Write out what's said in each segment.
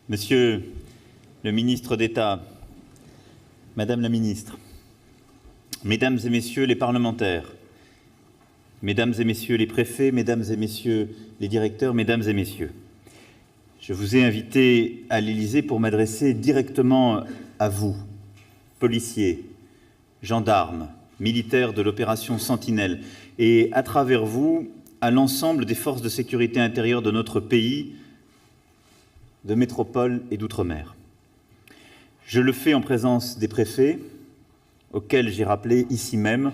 Monsieur le ministre d'État, Madame la ministre, Mesdames et Messieurs les parlementaires, Mesdames et Messieurs les préfets, Mesdames et Messieurs les directeurs, Mesdames et Messieurs, je vous ai invité à l'Élysée pour m'adresser directement à vous, policiers, gendarmes, militaires de l'opération Sentinelle, et à travers vous, à l'ensemble des forces de sécurité intérieure de notre pays, de métropole et d'outre-mer. Je le fais en présence des préfets, auxquels j'ai rappelé ici même,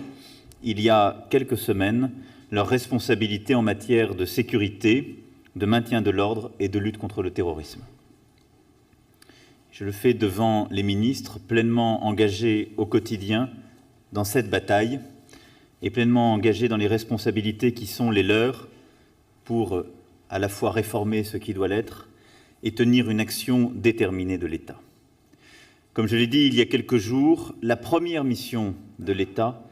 il y a quelques semaines, leurs responsabilités en matière de sécurité, de maintien de l'ordre et de lutte contre le terrorisme. Je le fais devant les ministres pleinement engagés au quotidien dans cette bataille et pleinement engagés dans les responsabilités qui sont les leurs pour à la fois réformer ce qui doit l'être et tenir une action déterminée de l'État. Comme je l'ai dit il y a quelques jours, la première mission de l'État,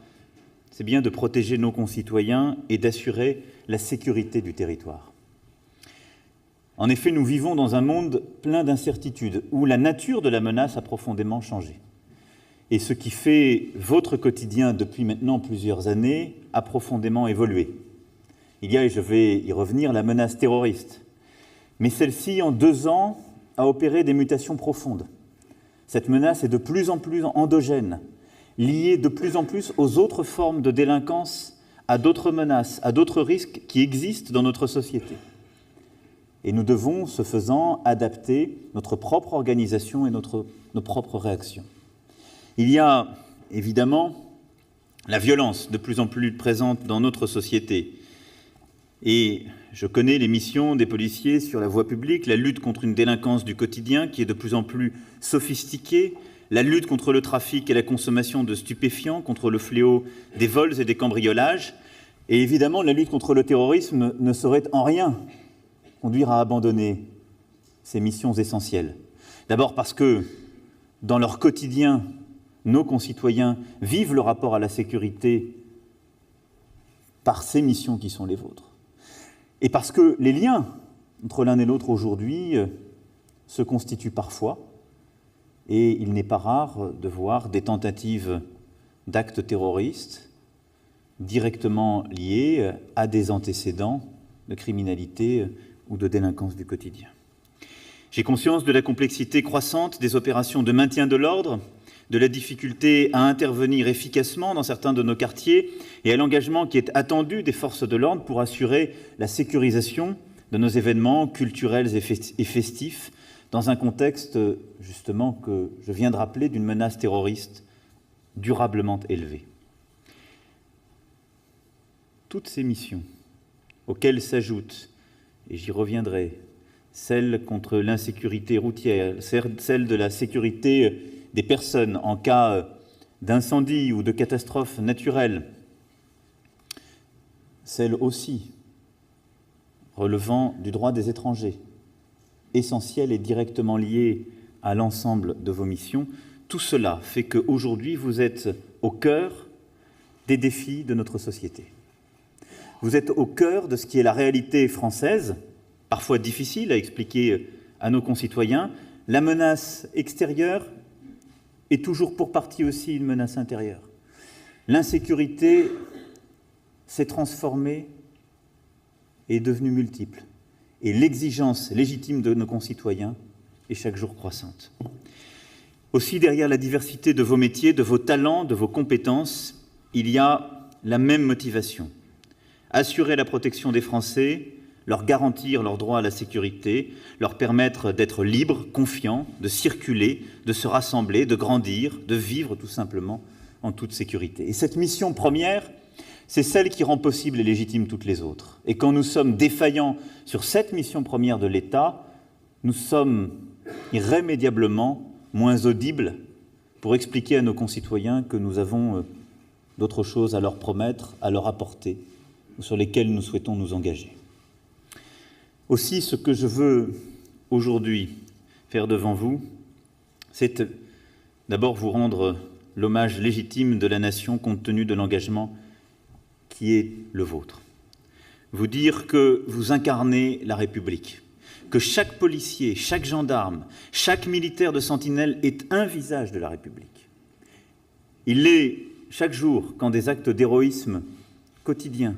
c'est bien de protéger nos concitoyens et d'assurer la sécurité du territoire. En effet, nous vivons dans un monde plein d'incertitudes, où la nature de la menace a profondément changé. Et ce qui fait votre quotidien depuis maintenant plusieurs années a profondément évolué. Il y a, et je vais y revenir, la menace terroriste. Mais celle-ci, en 2 ans, a opéré des mutations profondes. Cette menace est de plus en plus endogène, liée de plus en plus aux autres formes de délinquance, à d'autres menaces, à d'autres risques qui existent dans notre société. Et nous devons, ce faisant, adapter notre propre organisation et nos propres réactions. Il y a, évidemment, la violence de plus en plus présente dans notre société. Et je connais les missions des policiers sur la voie publique, la lutte contre une délinquance du quotidien qui est de plus en plus sophistiquée, la lutte contre le trafic et la consommation de stupéfiants, contre le fléau des vols et des cambriolages. Et évidemment, la lutte contre le terrorisme ne saurait en rien conduire à abandonner ces missions essentielles. D'abord parce que, dans leur quotidien, nos concitoyens vivent le rapport à la sécurité par ces missions qui sont les vôtres. Et parce que les liens entre l'un et l'autre aujourd'hui se constituent parfois, et il n'est pas rare de voir des tentatives d'actes terroristes directement liés à des antécédents de criminalité ou de délinquance du quotidien. J'ai conscience de la complexité croissante des opérations de maintien de l'ordre, de la difficulté à intervenir efficacement dans certains de nos quartiers et à l'engagement qui est attendu des forces de l'ordre pour assurer la sécurisation de nos événements culturels et festifs dans un contexte, justement, que je viens de rappeler, d'une menace terroriste durablement élevée. Toutes ces missions, auxquelles s'ajoutent, et j'y reviendrai, celle contre l'insécurité routière, celle de la sécurité des personnes en cas d'incendie ou de catastrophe naturelle, celle aussi relevant du droit des étrangers, essentielle et directement liée à l'ensemble de vos missions, tout cela fait qu'aujourd'hui, vous êtes au cœur des défis de notre société. Vous êtes au cœur de ce qui est la réalité française, parfois difficile à expliquer à nos concitoyens. La menace extérieure est toujours pour partie aussi une menace intérieure. L'insécurité s'est transformée et est devenue multiple. Et l'exigence légitime de nos concitoyens est chaque jour croissante. Aussi, derrière la diversité de vos métiers, de vos talents, de vos compétences, il y a la même motivation. Assurer la protection des Français, leur garantir leur droit à la sécurité, leur permettre d'être libres, confiants, de circuler, de se rassembler, de grandir, de vivre tout simplement en toute sécurité. Et cette mission première, c'est celle qui rend possible et légitime toutes les autres. Et quand nous sommes défaillants sur cette mission première de l'État, nous sommes irrémédiablement moins audibles pour expliquer à nos concitoyens que nous avons d'autres choses à leur promettre, à leur apporter, ou sur lesquelles nous souhaitons nous engager. Aussi, ce que je veux aujourd'hui faire devant vous, c'est d'abord vous rendre l'hommage légitime de la nation compte tenu de l'engagement qui est le vôtre. Vous dire que vous incarnez la République, que chaque policier, chaque gendarme, chaque militaire de sentinelle est un visage de la République. Il l'est chaque jour quand des actes d'héroïsme quotidiens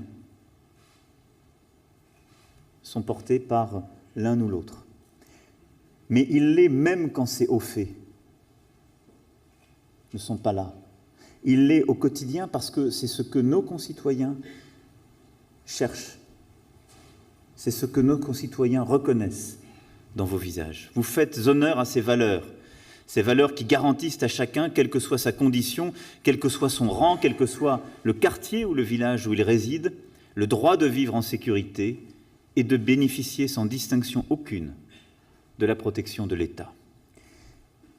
sont portés par l'un ou l'autre. Mais il l'est même quand ces hauts faits ne sont pas là. Il l'est au quotidien parce que c'est ce que nos concitoyens cherchent. C'est ce que nos concitoyens reconnaissent dans vos visages. Vous faites honneur à ces valeurs qui garantissent à chacun, quelle que soit sa condition, quel que soit son rang, quel que soit le quartier ou le village où il réside, le droit de vivre en sécurité et de bénéficier sans distinction aucune de la protection de l'État.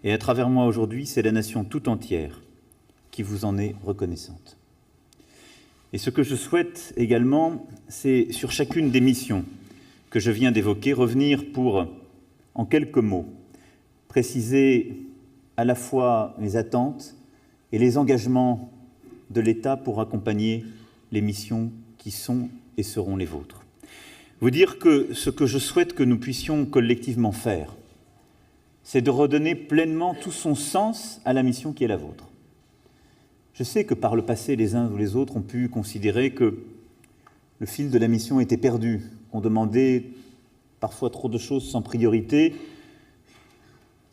Et à travers moi aujourd'hui, c'est la nation tout entière qui vous en est reconnaissante. Et ce que je souhaite également, c'est sur chacune des missions que je viens d'évoquer, revenir pour, en quelques mots, préciser à la fois les attentes et les engagements de l'État pour accompagner les missions qui sont et seront les vôtres. Vous dire que ce que je souhaite que nous puissions collectivement faire, c'est de redonner pleinement tout son sens à la mission qui est la vôtre. Je sais que par le passé, les uns ou les autres ont pu considérer que le fil de la mission était perdu, qu'on demandait parfois trop de choses sans priorité,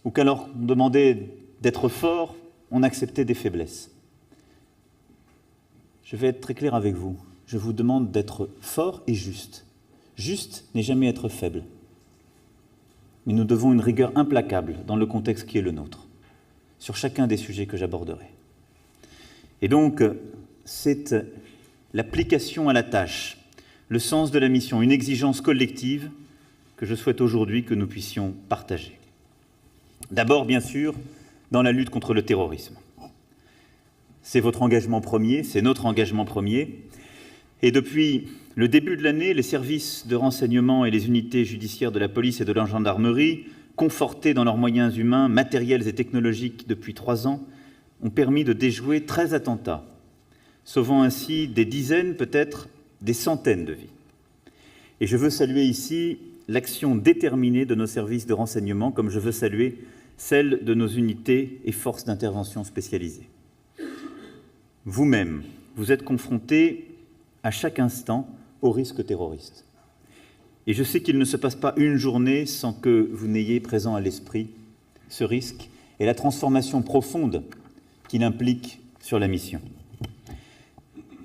ou qu'alors on demandait d'être fort, on acceptait des faiblesses. Je vais être très clair avec vous. Je vous demande d'être fort et juste. Juste n'est jamais être faible. Mais nous devons une rigueur implacable dans le contexte qui est le nôtre, sur chacun des sujets que j'aborderai. Et donc, c'est l'application à la tâche, le sens de la mission, une exigence collective que je souhaite aujourd'hui que nous puissions partager. D'abord, bien sûr, dans la lutte contre le terrorisme. C'est votre engagement premier, c'est notre engagement premier. Et depuis le début de l'année, les services de renseignement et les unités judiciaires de la police et de la gendarmerie, confortés dans leurs moyens humains, matériels et technologiques depuis 3 ans, ont permis de déjouer 13 attentats, sauvant ainsi des dizaines, peut-être des centaines de vies. Et je veux saluer ici l'action déterminée de nos services de renseignement, comme je veux saluer celle de nos unités et forces d'intervention spécialisées. Vous-même, vous êtes confrontés à chaque instant au risque terroriste. Et je sais qu'il ne se passe pas une journée sans que vous n'ayez présent à l'esprit ce risque et la transformation profonde qu'il implique sur la mission.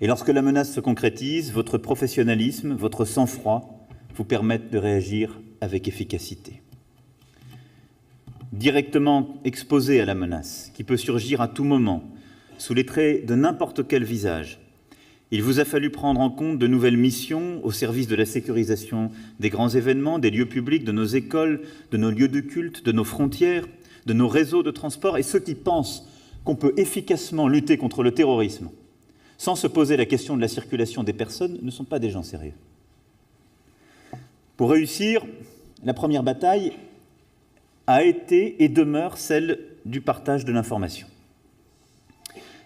Et lorsque la menace se concrétise, votre professionnalisme, votre sang-froid vous permettent de réagir avec efficacité. Directement exposé à la menace, qui peut surgir à tout moment, sous les traits de n'importe quel visage, il vous a fallu prendre en compte de nouvelles missions au service de la sécurisation des grands événements, des lieux publics, de nos écoles, de nos lieux de culte, de nos frontières, de nos réseaux de transport. Et ceux qui pensent qu'on peut efficacement lutter contre le terrorisme sans se poser la question de la circulation des personnes ne sont pas des gens sérieux. Pour réussir, la première bataille a été et demeure celle du partage de l'information.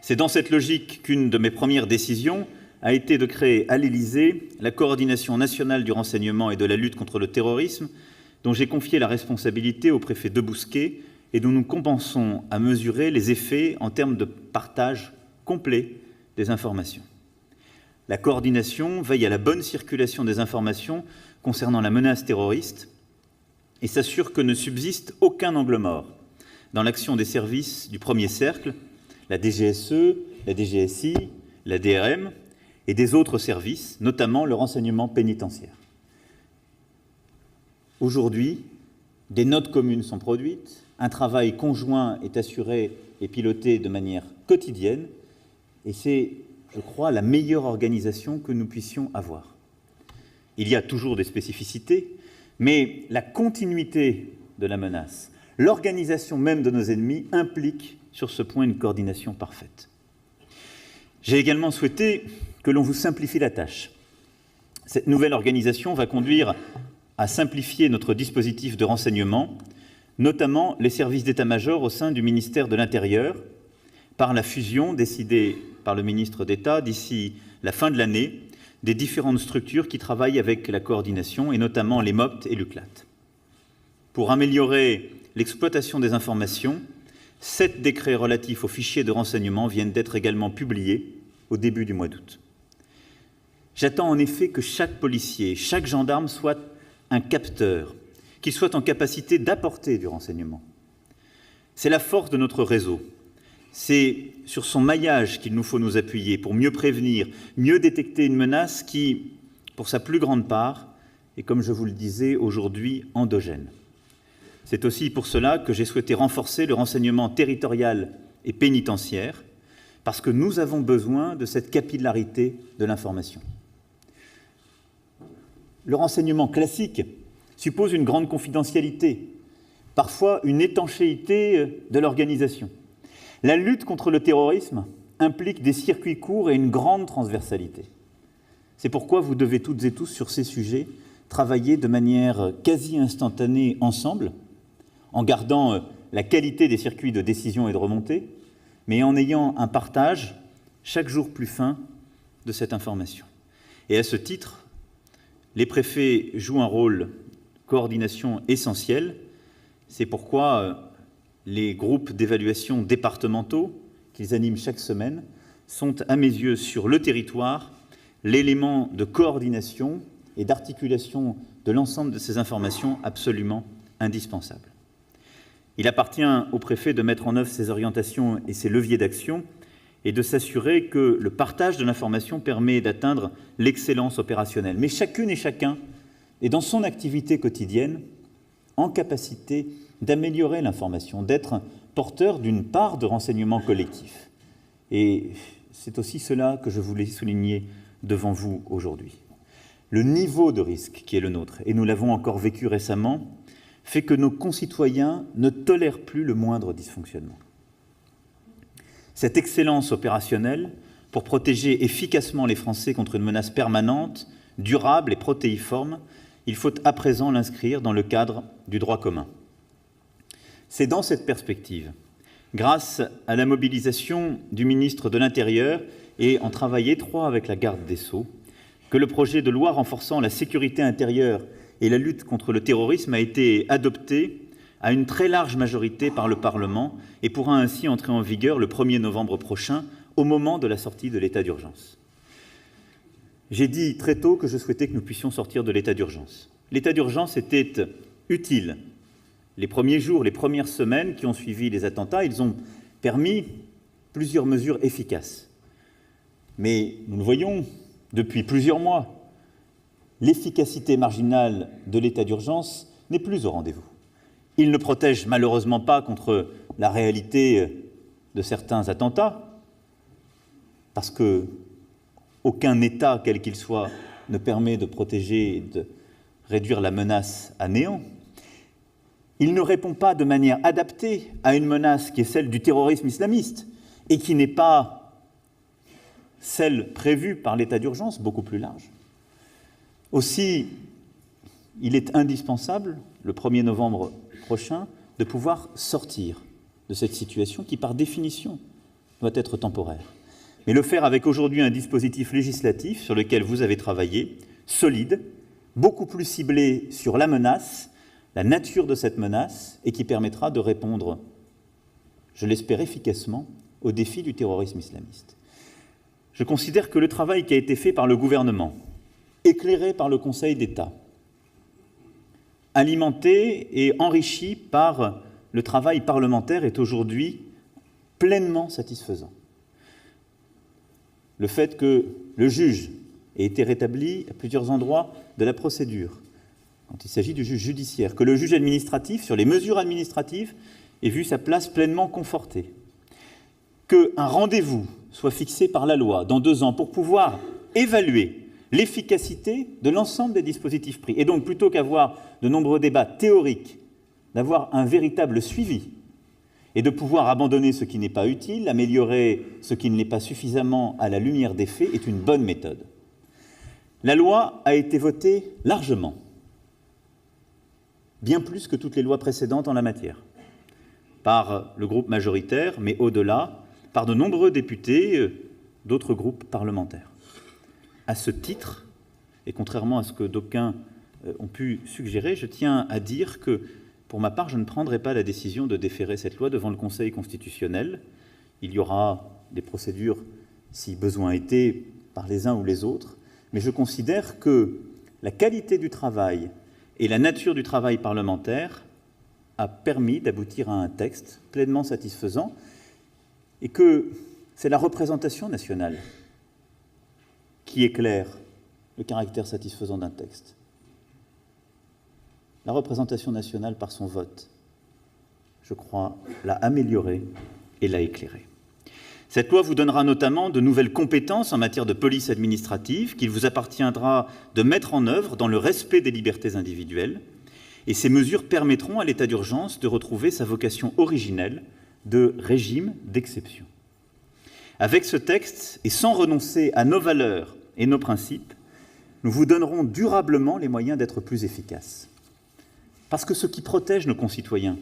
C'est dans cette logique qu'une de mes premières décisions a été de créer à l'Élysée la Coordination nationale du renseignement et de la lutte contre le terrorisme, dont j'ai confié la responsabilité au préfet Debousquet et dont nous commençons à mesurer les effets en termes de partage complet des informations. La coordination veille à la bonne circulation des informations concernant la menace terroriste et s'assure que ne subsiste aucun angle mort dans l'action des services du premier cercle, la DGSE, la DGSI, la DRM et des autres services, notamment le renseignement pénitentiaire. Aujourd'hui, des notes communes sont produites, un travail conjoint est assuré et piloté de manière quotidienne, et c'est, je crois, la meilleure organisation que nous puissions avoir. Il y a toujours des spécificités, mais la continuité de la menace, l'organisation même de nos ennemis implique sur ce point une coordination parfaite. J'ai également souhaité que l'on vous simplifie la tâche. Cette nouvelle organisation va conduire à simplifier notre dispositif de renseignement, notamment les services d'état-major au sein du ministère de l'Intérieur, par la fusion décidée par le ministre d'État d'ici la fin de l'année des différentes structures qui travaillent avec la coordination, et notamment les MOPT et l'UCLAT. Pour améliorer l'exploitation des informations, 7 décrets relatifs aux fichiers de renseignement viennent d'être également publiés au début du mois d'août. J'attends en effet que chaque policier, chaque gendarme soit un capteur, qu'il soit en capacité d'apporter du renseignement. C'est la force de notre réseau. C'est sur son maillage qu'il nous faut nous appuyer pour mieux prévenir, mieux détecter une menace qui, pour sa plus grande part, est, comme je vous le disais, aujourd'hui endogène. C'est aussi pour cela que j'ai souhaité renforcer le renseignement territorial et pénitentiaire, parce que nous avons besoin de cette capillarité de l'information. Le renseignement classique suppose une grande confidentialité, parfois une étanchéité de l'organisation. La lutte contre le terrorisme implique des circuits courts et une grande transversalité. C'est pourquoi vous devez toutes et tous, sur ces sujets, travailler de manière quasi instantanée ensemble, en gardant la qualité des circuits de décision et de remontée, mais en ayant un partage chaque jour plus fin de cette information. Et à ce titre, les préfets jouent un rôle de coordination essentiel. C'est pourquoi les groupes d'évaluation départementaux, qu'ils animent chaque semaine, sont à mes yeux sur le territoire l'élément de coordination et d'articulation de l'ensemble de ces informations absolument indispensable. Il appartient au préfet de mettre en œuvre ses orientations et ses leviers d'action et de s'assurer que le partage de l'information permet d'atteindre l'excellence opérationnelle. Mais chacune et chacun est dans son activité quotidienne en capacité d'améliorer l'information, d'être porteur d'une part de renseignement collectif. Et c'est aussi cela que je voulais souligner devant vous aujourd'hui. Le niveau de risque qui est le nôtre, et nous l'avons encore vécu récemment, fait que nos concitoyens ne tolèrent plus le moindre dysfonctionnement. Cette excellence opérationnelle, pour protéger efficacement les Français contre une menace permanente, durable et protéiforme, il faut à présent l'inscrire dans le cadre du droit commun. C'est dans cette perspective, grâce à la mobilisation du ministre de l'Intérieur et en travail étroit avec la garde des Sceaux, que le projet de loi renforçant la sécurité intérieure et la lutte contre le terrorisme a été adopté à une très large majorité par le Parlement et pourra ainsi entrer en vigueur le 1er novembre prochain, au moment de la sortie de l'état d'urgence. J'ai dit très tôt que je souhaitais que nous puissions sortir de l'état d'urgence. L'état d'urgence était utile. Les premiers jours, les premières semaines qui ont suivi les attentats, ils ont permis plusieurs mesures efficaces. Mais nous le voyons depuis plusieurs mois, l'efficacité marginale de l'état d'urgence n'est plus au rendez-vous. Il ne protège malheureusement pas contre la réalité de certains attentats, parce qu'aucun État, quel qu'il soit, ne permet de protéger et de réduire la menace à néant. Il ne répond pas de manière adaptée à une menace qui est celle du terrorisme islamiste et qui n'est pas celle prévue par l'état d'urgence, beaucoup plus large. Aussi, il est indispensable, le 1er novembre prochain, de pouvoir sortir de cette situation qui, par définition, doit être temporaire. Mais le faire avec aujourd'hui un dispositif législatif sur lequel vous avez travaillé, solide, beaucoup plus ciblé sur la menace, la nature de cette menace, et qui permettra de répondre, je l'espère efficacement, au défi du terrorisme islamiste. Je considère que le travail qui a été fait par le gouvernement, éclairé par le Conseil d'État, alimenté et enrichi par le travail parlementaire est aujourd'hui pleinement satisfaisant. Le fait que le juge ait été rétabli à plusieurs endroits de la procédure, quand il s'agit du juge judiciaire, que le juge administratif, sur les mesures administratives, ait vu sa place pleinement confortée, qu'un rendez-vous soit fixé par la loi dans 2 ans pour pouvoir évaluer l'efficacité de l'ensemble des dispositifs pris. Et donc, plutôt qu'avoir de nombreux débats théoriques, d'avoir un véritable suivi et de pouvoir abandonner ce qui n'est pas utile, améliorer ce qui ne l'est pas suffisamment à la lumière des faits, est une bonne méthode. La loi a été votée largement, bien plus que toutes les lois précédentes en la matière, par le groupe majoritaire, mais au-delà, par de nombreux députés d'autres groupes parlementaires. À ce titre, et contrairement à ce que d'aucuns ont pu suggérer, je tiens à dire que Pour ma part, je ne prendrai pas la décision de déférer cette loi devant le Conseil constitutionnel. Il y aura des procédures, si besoin était, par les uns ou les autres, mais je considère que la qualité du travail et la nature du travail parlementaire a permis d'aboutir à un texte pleinement satisfaisant et que c'est la représentation nationale qui éclaire le caractère satisfaisant d'un texte. La représentation nationale, par son vote, je crois, l'a amélioré et l'a éclairé. Cette loi vous donnera notamment de nouvelles compétences en matière de police administrative qu'il vous appartiendra de mettre en œuvre dans le respect des libertés individuelles. Et ces mesures permettront à l'état d'urgence de retrouver sa vocation originelle de régime d'exception. Avec ce texte, et sans renoncer à nos valeurs et nos principes, nous vous donnerons durablement les moyens d'être plus efficaces. Parce que ce qui protège nos concitoyens,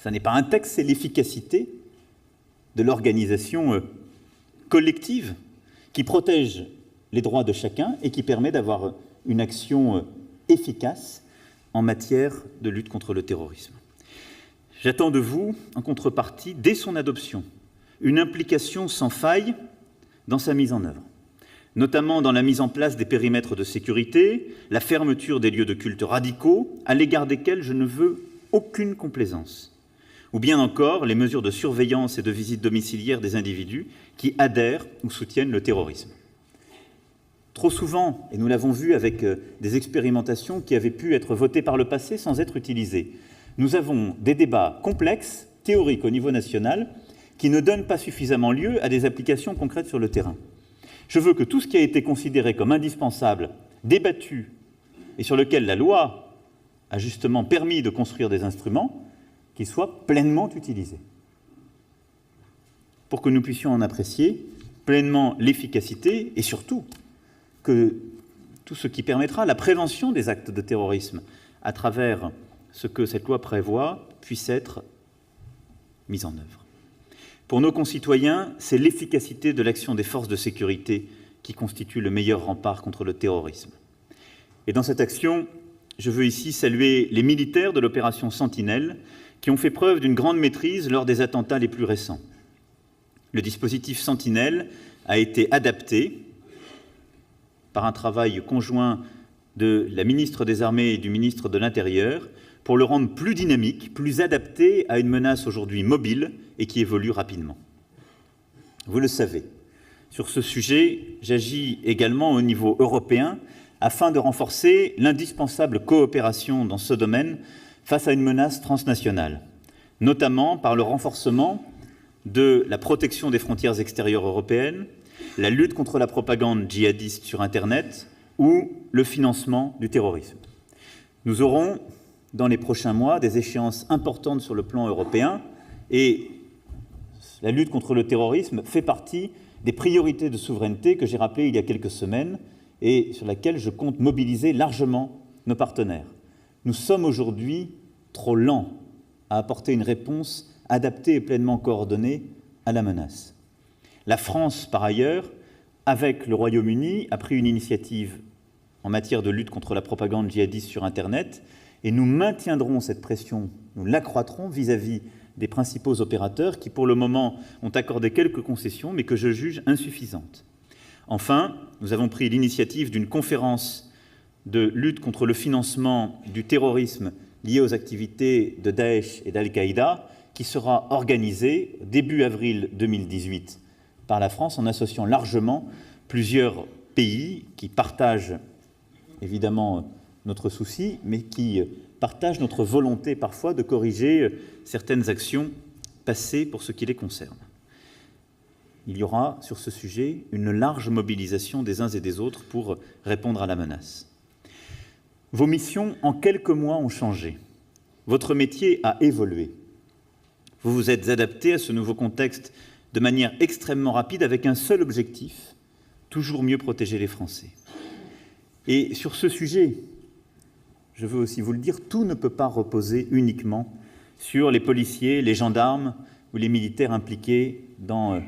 ce n'est pas un texte, c'est l'efficacité de l'organisation collective qui protège les droits de chacun et qui permet d'avoir une action efficace en matière de lutte contre le terrorisme. J'attends de vous, en contrepartie, dès son adoption, une implication sans faille dans sa mise en œuvre, notamment dans la mise en place des périmètres de sécurité, la fermeture des lieux de culte radicaux, à l'égard desquels je ne veux aucune complaisance, ou bien encore les mesures de surveillance et de visite domiciliaire des individus qui adhèrent ou soutiennent le terrorisme. Trop souvent, et nous l'avons vu avec des expérimentations qui avaient pu être votées par le passé sans être utilisées, nous avons des débats complexes, théoriques au niveau national, qui ne donnent pas suffisamment lieu à des applications concrètes sur le terrain. Je veux que tout ce qui a été considéré comme indispensable, débattu, et sur lequel la loi a justement permis de construire des instruments, qu'ils soient pleinement utilisés, pour que nous puissions en apprécier pleinement l'efficacité et surtout que tout ce qui permettra la prévention des actes de terrorisme à travers ce que cette loi prévoit puisse être mis en œuvre. Pour nos concitoyens, c'est l'efficacité de l'action des forces de sécurité qui constitue le meilleur rempart contre le terrorisme. Et dans cette action, je veux ici saluer les militaires de l'opération Sentinelle qui ont fait preuve d'une grande maîtrise lors des attentats les plus récents. Le dispositif Sentinelle a été adapté par un travail conjoint de la ministre des Armées et du ministre de l'Intérieur pour le rendre plus dynamique, plus adapté à une menace aujourd'hui mobile et qui évolue rapidement. Vous le savez, sur ce sujet, j'agis également au niveau européen afin de renforcer l'indispensable coopération dans ce domaine face à une menace transnationale, notamment par le renforcement de la protection des frontières extérieures européennes, la lutte contre la propagande djihadiste sur Internet ou le financement du terrorisme. Nous aurons, dans les prochains mois, des échéances importantes sur le plan européen et la lutte contre le terrorisme fait partie des priorités de souveraineté que j'ai rappelées il y a quelques semaines et sur laquelle je compte mobiliser largement nos partenaires. Nous sommes aujourd'hui trop lents à apporter une réponse adaptée et pleinement coordonnée à la menace. La France, par ailleurs, avec le Royaume-Uni, a pris une initiative en matière de lutte contre la propagande djihadiste sur Internet et nous maintiendrons cette pression, nous l'accroîtrons vis-à-vis des principaux opérateurs qui, pour le moment, ont accordé quelques concessions, mais que je juge insuffisantes. Enfin, nous avons pris l'initiative d'une conférence de lutte contre le financement du terrorisme lié aux activités de Daesh et d'Al-Qaïda, qui sera organisée début avril 2018 par la France en associant largement plusieurs pays qui partagent évidemment notre souci, mais qui partagent notre volonté parfois de corriger certaines actions passées pour ce qui les concerne. Il y aura sur ce sujet une large mobilisation des uns et des autres pour répondre à la menace. Vos missions, en quelques mois, ont changé. Votre métier a évolué. Vous vous êtes adapté à ce nouveau contexte de manière extrêmement rapide avec un seul objectif, toujours mieux protéger les Français. Et sur ce sujet, je veux aussi vous le dire, tout ne peut pas reposer uniquement sur les policiers, les gendarmes ou les militaires impliqués dans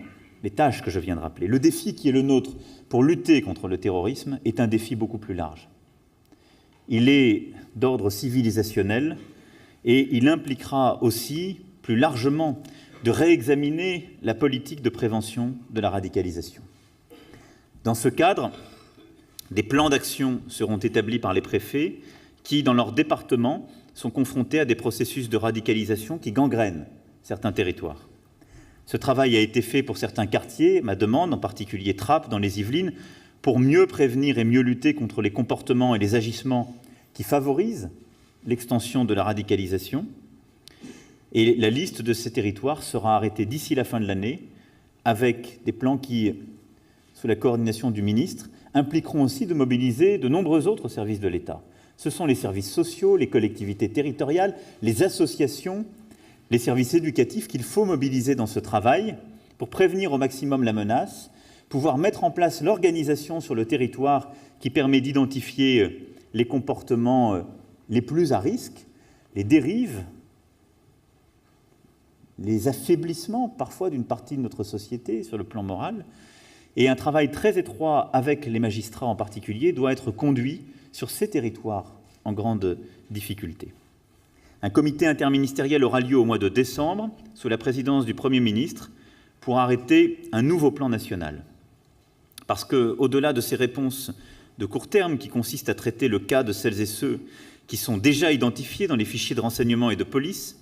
les tâches que je viens de rappeler. Le défi qui est le nôtre pour lutter contre le terrorisme est un défi beaucoup plus large. Il est d'ordre civilisationnel Et il impliquera aussi, plus largement, de réexaminer la politique de prévention de la radicalisation. Dans ce cadre, des plans d'action seront établis par les préfets qui, dans leur département, sont confrontés à des processus de radicalisation qui gangrènent certains territoires. Ce travail a été fait pour certains quartiers, ma demande, en particulier Trappes, dans les Yvelines, pour mieux prévenir et mieux lutter contre les comportements et les agissements qui favorisent l'extension de la radicalisation. Et la liste de ces territoires sera arrêtée d'ici la fin de l'année, avec des plans qui, sous la coordination du ministre, impliqueront aussi de mobiliser de nombreux autres services de l'État. Ce sont les services sociaux, les collectivités territoriales, les associations, les services éducatifs qu'il faut mobiliser dans ce travail pour prévenir au maximum la menace, pouvoir mettre en place l'organisation sur le territoire qui permet d'identifier les comportements les plus à risque, les dérives, les affaiblissements parfois d'une partie de notre société sur le plan moral. Et un travail très étroit avec les magistrats en particulier doit être conduit sur ces territoires en grande difficulté. Un comité interministériel aura lieu au mois de décembre, sous la présidence du Premier ministre, pour arrêter un nouveau plan national. Parce qu'au-delà de ces réponses de court terme qui consistent à traiter le cas de celles et ceux qui sont déjà identifiés dans les fichiers de renseignement et de police,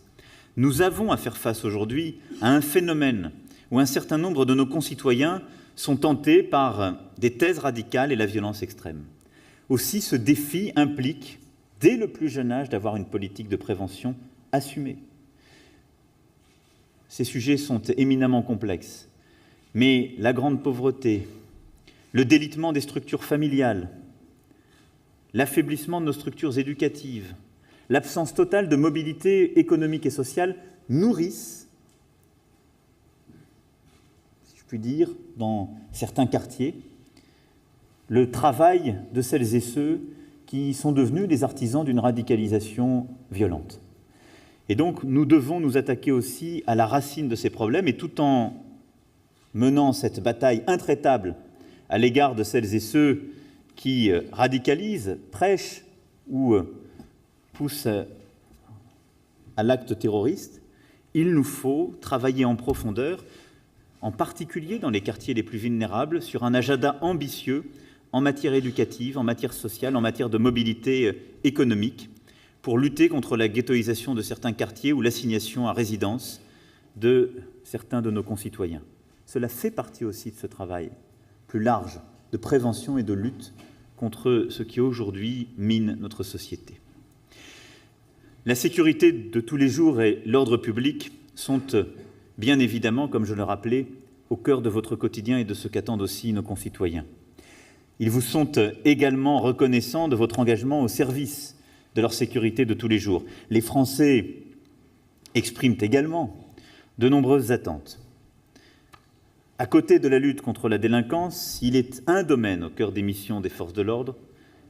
nous avons à faire face aujourd'hui à un phénomène où un certain nombre de nos concitoyens sont tentés par des thèses radicales et la violence extrême. Aussi, ce défi implique, dès le plus jeune âge, d'avoir une politique de prévention assumée. Ces sujets sont éminemment complexes, mais la grande pauvreté, le délitement des structures familiales, l'affaiblissement de nos structures éducatives, l'absence totale de mobilité économique et sociale nourrissent, si je puis dire, dans certains quartiers, le travail de celles et ceux qui sont devenus des artisans d'une radicalisation violente. Et donc, nous devons nous attaquer aussi à la racine de ces problèmes, et tout en menant cette bataille intraitable à l'égard de celles et ceux qui radicalisent, prêchent ou poussent à l'acte terroriste, il nous faut travailler en profondeur, en particulier dans les quartiers les plus vulnérables, sur un agenda ambitieux en matière éducative, en matière sociale, en matière de mobilité économique, pour lutter contre la ghettoisation de certains quartiers ou l'assignation à résidence de certains de nos concitoyens. Cela fait partie aussi de ce travail plus large de prévention et de lutte contre ce qui aujourd'hui mine notre société. La sécurité de tous les jours et l'ordre public sont bien évidemment, comme je le rappelais, au cœur de votre quotidien et de ce qu'attendent aussi nos concitoyens. Ils vous sont également reconnaissants de votre engagement au service de leur sécurité de tous les jours. Les Français expriment également de nombreuses attentes. À côté de la lutte contre la délinquance, il est un domaine au cœur des missions des forces de l'ordre,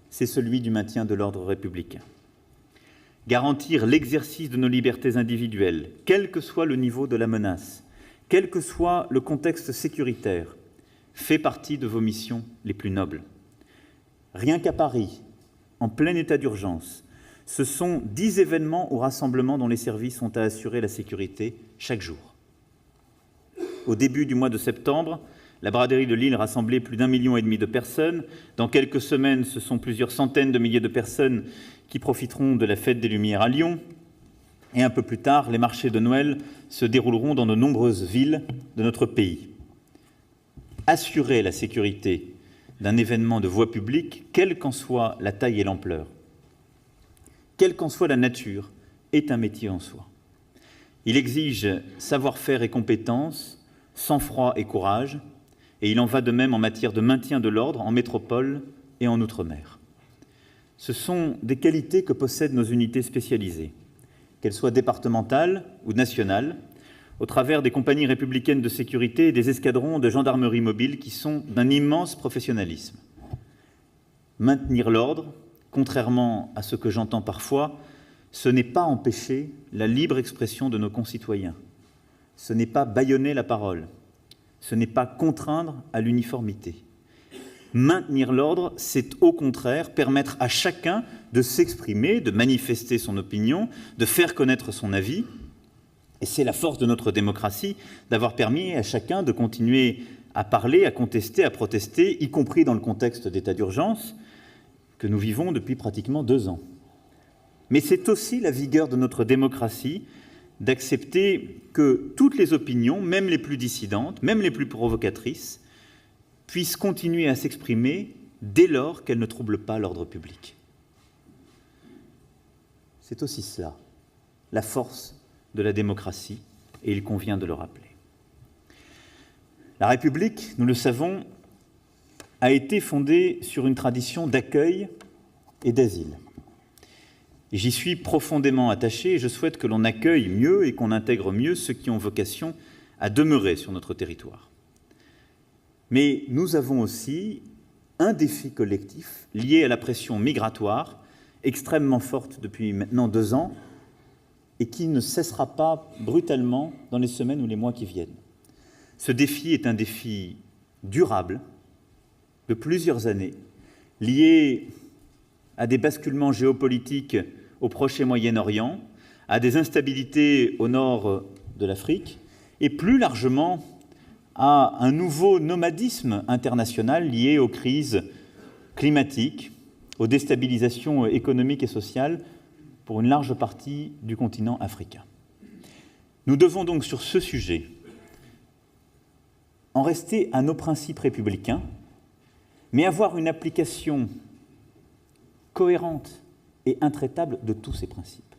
c'est celui du maintien de l'ordre républicain. Garantir l'exercice de nos libertés individuelles, quel que soit le niveau de la menace, quel que soit le contexte sécuritaire, fait partie de vos missions les plus nobles. Rien qu'à Paris, en plein état d'urgence, ce sont 10 événements ou rassemblements dont les services ont à assurer la sécurité chaque jour. Au début du mois de septembre, la braderie de Lille rassemblait plus d'1,5 million de personnes. Dans quelques semaines, ce sont plusieurs centaines de milliers de personnes qui profiteront de la fête des Lumières à Lyon. Et un peu plus tard, les marchés de Noël se dérouleront dans de nombreuses villes de notre pays. Assurer la sécurité d'un événement de voie publique, quelle qu'en soit la taille et l'ampleur, quelle qu'en soit la nature, est un métier en soi. Il exige savoir-faire et compétences, sang-froid et courage, et il en va de même en matière de maintien de l'ordre en métropole et en outre-mer. Ce sont des qualités que possèdent nos unités spécialisées, qu'elles soient départementales ou nationales, au travers des compagnies républicaines de sécurité et des escadrons de gendarmerie mobile qui sont d'un immense professionnalisme. Maintenir l'ordre, contrairement à ce que j'entends parfois, ce n'est pas empêcher la libre expression de nos concitoyens. Ce n'est pas bâillonner la parole. Ce n'est pas contraindre à l'uniformité. Maintenir l'ordre, c'est au contraire permettre à chacun de s'exprimer, de manifester son opinion, de faire connaître son avis. Et c'est la force de notre démocratie d'avoir permis à chacun de continuer à parler, à contester, à protester, y compris dans le contexte d'état d'urgence que nous vivons depuis pratiquement 2 ans. Mais c'est aussi la vigueur de notre démocratie d'accepter que toutes les opinions, même les plus dissidentes, même les plus provocatrices, puissent continuer à s'exprimer dès lors qu'elles ne troublent pas l'ordre public. C'est aussi cela, la force de la démocratie, et il convient de le rappeler. La République, nous le savons, a été fondée sur une tradition d'accueil et d'asile. Et j'y suis profondément attaché et je souhaite que l'on accueille mieux et qu'on intègre mieux ceux qui ont vocation à demeurer sur notre territoire. Mais nous avons aussi un défi collectif lié à la pression migratoire extrêmement forte depuis maintenant 2 ans et qui ne cessera pas brutalement dans les semaines ou les mois qui viennent. Ce défi est un défi durable de plusieurs années, lié à des basculements géopolitiques au Proche et Moyen-Orient, à des instabilités au nord de l'Afrique et plus largement à un nouveau nomadisme international lié aux crises climatiques, aux déstabilisations économiques et sociales pour une large partie du continent africain. Nous devons donc sur ce sujet en rester à nos principes républicains, mais avoir une application cohérente et intraitable de tous ces principes.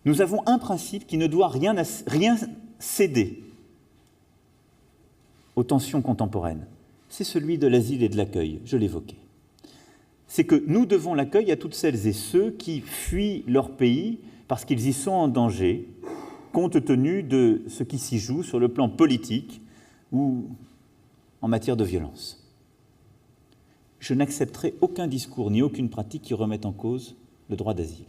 Nous avons un principe qui ne doit rien céder aux tensions contemporaines. C'est celui de l'asile et de l'accueil, je l'évoquais. C'est que nous devons l'accueil à toutes celles et ceux qui fuient leur pays parce qu'ils y sont en danger, compte tenu de ce qui s'y joue sur le plan politique ou en matière de violence. Je n'accepterai aucun discours ni aucune pratique qui remette en cause le droit d'asile.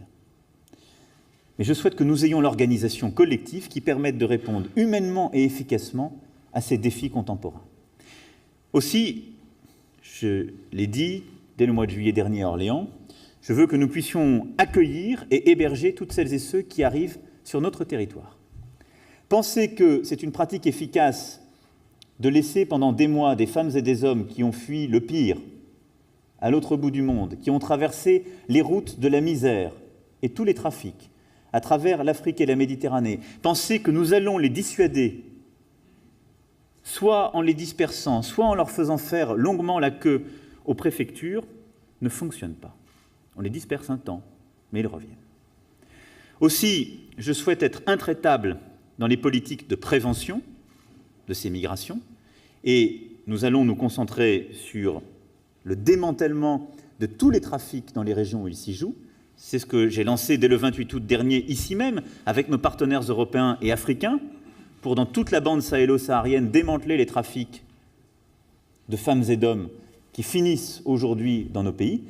Mais je souhaite que nous ayons l'organisation collective qui permette de répondre humainement et efficacement à ces défis contemporains. Aussi, je l'ai dit dès le mois de juillet dernier à Orléans, je veux que nous puissions accueillir et héberger toutes celles et ceux qui arrivent sur notre territoire. Penser que c'est une pratique efficace de laisser pendant des mois des femmes et des hommes qui ont fui le pire à l'autre bout du monde, qui ont traversé les routes de la misère et tous les trafics à travers l'Afrique et la Méditerranée, penser que nous allons les dissuader, soit en les dispersant, soit en leur faisant faire longuement la queue aux préfectures, ne fonctionne pas. On les disperse un temps, mais ils reviennent. Aussi, je souhaite être intraitable dans les politiques de prévention de ces migrations, et nous allons nous concentrer sur le démantèlement de tous les trafics dans les régions où ils s'y jouent. C'est ce que j'ai lancé dès le 28 août dernier, ici même, avec nos partenaires européens et africains, pour dans toute la bande sahélo-saharienne démanteler les trafics de femmes et d'hommes qui finissent aujourd'hui dans nos pays.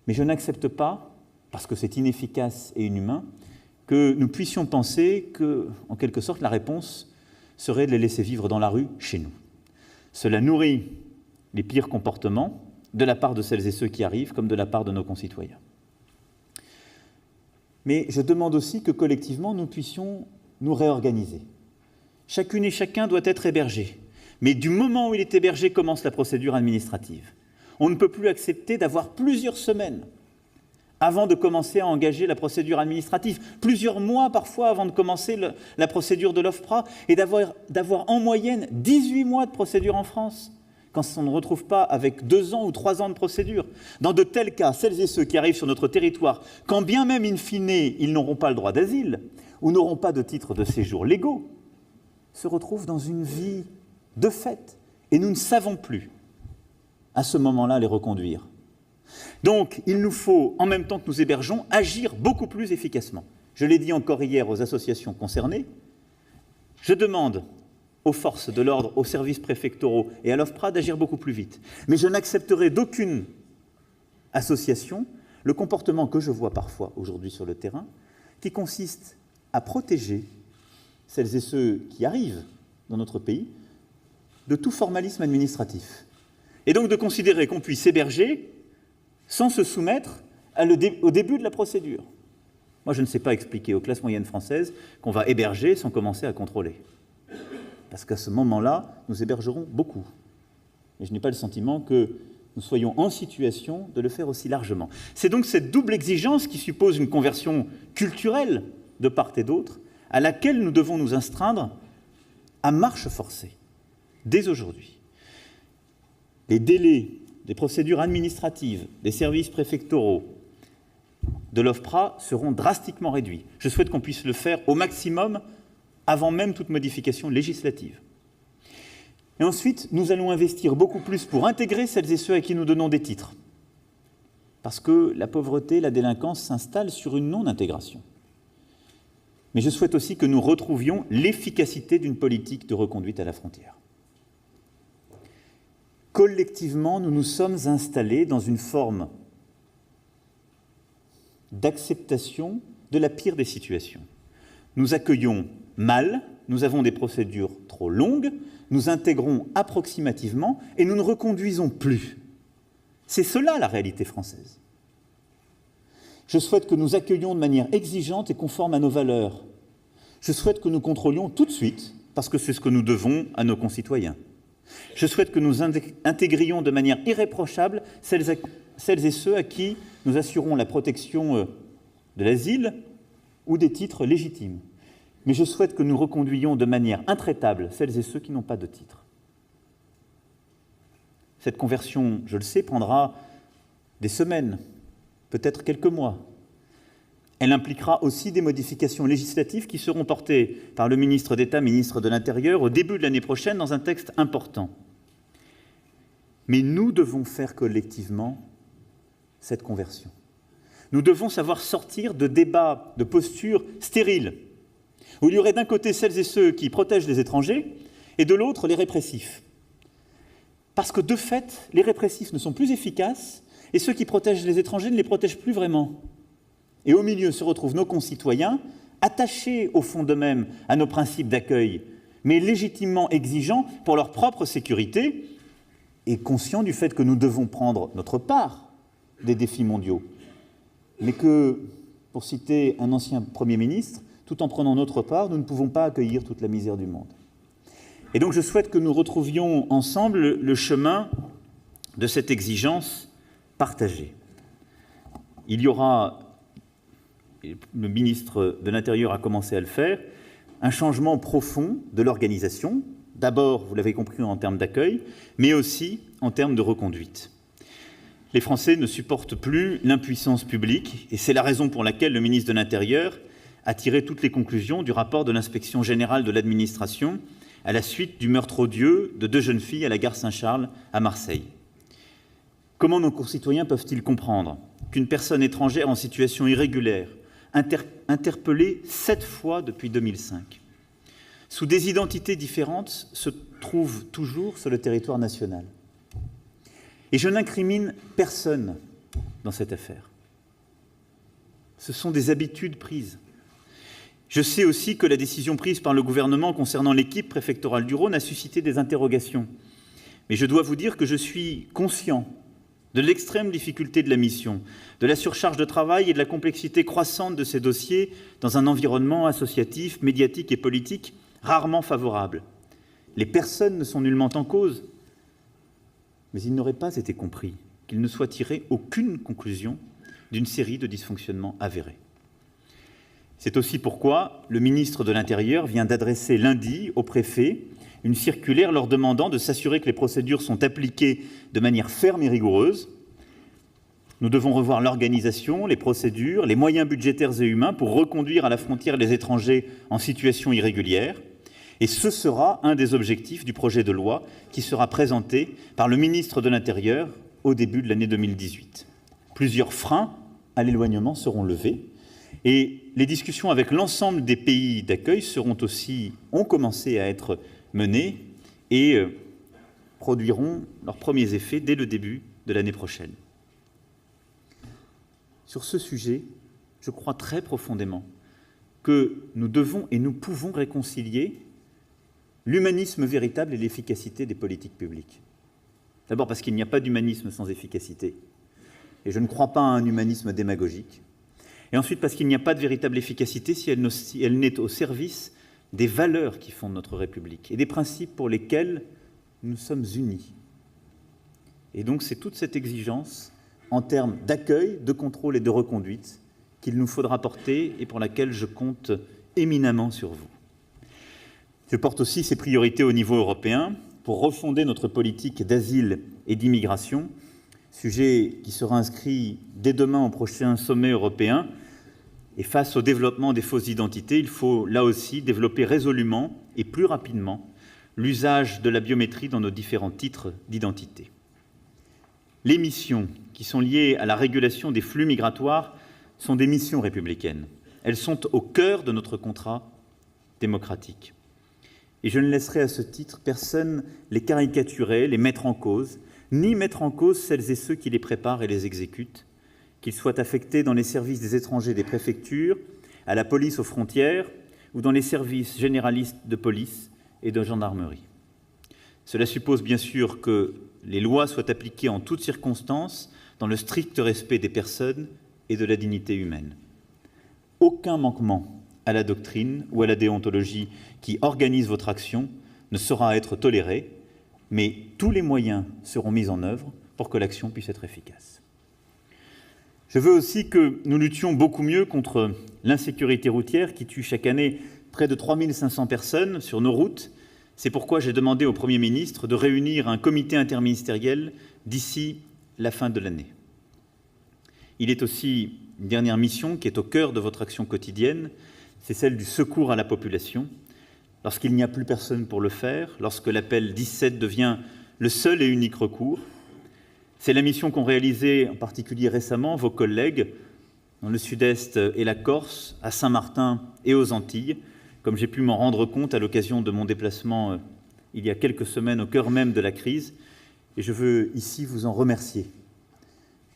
Mais je n'accepte pas, parce que c'est inefficace et inhumain, que nous puissions penser que, en quelque sorte, la réponse serait de les laisser vivre dans la rue chez nous. Cela nourrit les pires comportements de la part de celles et ceux qui arrivent, comme de la part de nos concitoyens. Mais je demande aussi que collectivement, nous puissions nous réorganiser. Chacune et chacun doit être hébergé. Mais du moment où il est hébergé, commence la procédure administrative. On ne peut plus accepter d'avoir plusieurs semaines avant de commencer à engager la procédure administrative, plusieurs mois parfois avant de commencer la procédure de l'OFPRA, et d'avoir en moyenne 18 mois de procédure en France, quand on ne retrouve pas avec 2 ans ou 3 ans de procédure. Dans de tels cas, celles et ceux qui arrivent sur notre territoire, quand bien même in fine, ils n'auront pas le droit d'asile, ou n'auront pas de titre de séjour légaux, se retrouvent dans une vie de fait, et nous ne savons plus, à ce moment-là, les reconduire. Donc, il nous faut, en même temps que nous hébergeons, agir beaucoup plus efficacement. Je l'ai dit encore hier aux associations concernées, je demande aux forces de l'ordre, aux services préfectoraux et à l'OFPRA d'agir beaucoup plus vite. Mais je n'accepterai d'aucune association le comportement que je vois parfois aujourd'hui sur le terrain, qui consiste à protéger celles et ceux qui arrivent dans notre pays de tout formalisme administratif. et donc de considérer qu'on puisse héberger sans se soumettre au début de la procédure. Moi, je ne sais pas expliquer aux classes moyennes françaises qu'on va héberger sans commencer à contrôler. Parce qu'à ce moment-là, nous hébergerons beaucoup. Et je n'ai pas le sentiment que nous soyons en situation de le faire aussi largement. C'est donc cette double exigence qui suppose une conversion culturelle de part et d'autre, à laquelle nous devons nous astreindre à marche forcée, dès aujourd'hui. Les délais des procédures administratives, des services préfectoraux, de l'OFPRA seront drastiquement réduits. Je souhaite qu'on puisse le faire au maximum avant même toute modification législative. Et ensuite, nous allons investir beaucoup plus pour intégrer celles et ceux à qui nous donnons des titres. Parce que la pauvreté, la délinquance s'installent sur une non-intégration. Mais je souhaite aussi que nous retrouvions l'efficacité d'une politique de reconduite à la frontière. Collectivement, nous nous sommes installés dans une forme d'acceptation de la pire des situations. Nous accueillons mal, nous avons des procédures trop longues, nous intégrons approximativement et nous ne reconduisons plus. C'est cela la réalité française. Je souhaite que nous accueillions de manière exigeante et conforme à nos valeurs. Je souhaite que nous contrôlions tout de suite, parce que c'est ce que nous devons à nos concitoyens. Je souhaite que nous intégrions de manière irréprochable celles et ceux à qui nous assurons la protection de l'asile ou des titres légitimes. Mais je souhaite que nous reconduisions de manière intraitable celles et ceux qui n'ont pas de titre. Cette conversion, je le sais, prendra des semaines, peut-être quelques mois. Elle impliquera aussi des modifications législatives qui seront portées par le ministre d'État, ministre de l'Intérieur, au début de l'année prochaine dans un texte important. Mais nous devons faire collectivement cette conversion. Nous devons savoir sortir de débats, de postures stériles, où il y aurait d'un côté celles et ceux qui protègent les étrangers, et de l'autre les répressifs. Parce que de fait, les répressifs ne sont plus efficaces, et ceux qui protègent les étrangers ne les protègent plus vraiment. Et au milieu se retrouvent nos concitoyens, attachés au fond d'eux-mêmes à nos principes d'accueil, mais légitimement exigeants pour leur propre sécurité, et conscients du fait que nous devons prendre notre part des défis mondiaux. Mais que, pour citer un ancien Premier ministre, tout en prenant notre part, nous ne pouvons pas accueillir toute la misère du monde. Et donc je souhaite que nous retrouvions ensemble le chemin de cette exigence partagée. Il y aura, le ministre de l'Intérieur a commencé à le faire, un changement profond de l'organisation, d'abord, vous l'avez compris, en termes d'accueil, mais aussi en termes de reconduite. Les Français ne supportent plus l'impuissance publique, et c'est la raison pour laquelle le ministre de l'Intérieur a tiré toutes les conclusions du rapport de l'Inspection générale de l'administration à la suite du meurtre odieux de 2 jeunes filles à la gare Saint-Charles à Marseille. Comment nos concitoyens peuvent-ils comprendre qu'une personne étrangère en situation irrégulière, interpellée 7 fois depuis 2005, sous des identités différentes, se trouve toujours sur le territoire national? Et je n'incrimine personne dans cette affaire. Ce sont des habitudes prises. Je sais aussi que la décision prise par le gouvernement concernant l'équipe préfectorale du Rhône a suscité des interrogations. Mais je dois vous dire que je suis conscient de l'extrême difficulté de la mission, de la surcharge de travail et de la complexité croissante de ces dossiers dans un environnement associatif, médiatique et politique rarement favorable. Les personnes ne sont nullement en cause, mais il n'aurait pas été compris qu'il ne soit tiré aucune conclusion d'une série de dysfonctionnements avérés. C'est aussi pourquoi le ministre de l'Intérieur vient d'adresser lundi au préfet une circulaire leur demandant de s'assurer que les procédures sont appliquées de manière ferme et rigoureuse. Nous devons revoir l'organisation, les procédures, les moyens budgétaires et humains pour reconduire à la frontière les étrangers en situation irrégulière. Et ce sera un des objectifs du projet de loi qui sera présenté par le ministre de l'Intérieur au début de l'année 2018. Plusieurs freins à l'éloignement seront levés et les discussions avec l'ensemble des pays d'accueil ont commencé à être menées et produiront leurs premiers effets dès le début de l'année prochaine. Sur ce sujet, je crois très profondément que nous devons et nous pouvons réconcilier l'humanisme véritable et l'efficacité des politiques publiques. D'abord parce qu'il n'y a pas d'humanisme sans efficacité, et je ne crois pas à un humanisme démagogique. Et ensuite parce qu'il n'y a pas de véritable efficacité si elle n'est au service des valeurs qui fondent notre République et des principes pour lesquels nous sommes unis. Et donc c'est toute cette exigence en termes d'accueil, de contrôle et de reconduite qu'il nous faudra porter et pour laquelle je compte éminemment sur vous. Je porte aussi ces priorités au niveau européen pour refonder notre politique d'asile et d'immigration, sujet qui sera inscrit dès demain au prochain sommet européen. Et face au développement des fausses identités, il faut là aussi développer résolument et plus rapidement l'usage de la biométrie dans nos différents titres d'identité. Les missions qui sont liées à la régulation des flux migratoires sont des missions républicaines. Elles sont au cœur de notre contrat démocratique. Et je ne laisserai à ce titre personne les caricaturer, les mettre en cause, ni mettre en cause celles et ceux qui les préparent et les exécutent, qu'ils soient affectés dans les services des étrangers des préfectures, à la police aux frontières ou dans les services généralistes de police et de gendarmerie. Cela suppose bien sûr que les lois soient appliquées en toutes circonstances, dans le strict respect des personnes et de la dignité humaine. Aucun manquement à la doctrine ou à la déontologie qui organise votre action ne sera à être toléré, mais tous les moyens seront mis en œuvre pour que l'action puisse être efficace. Je veux aussi que nous luttions beaucoup mieux contre l'insécurité routière qui tue chaque année près de 3500 personnes sur nos routes. C'est pourquoi j'ai demandé au Premier ministre de réunir un comité interministériel d'ici la fin de l'année. Il est aussi une dernière mission qui est au cœur de votre action quotidienne, c'est celle du secours à la population. Lorsqu'il n'y a plus personne pour le faire, lorsque l'appel 17 devient le seul et unique recours, c'est la mission qu'ont réalisée en particulier récemment vos collègues dans le Sud-Est et la Corse, à Saint-Martin et aux Antilles, comme j'ai pu m'en rendre compte à l'occasion de mon déplacement il y a quelques semaines au cœur même de la crise, et je veux ici vous en remercier.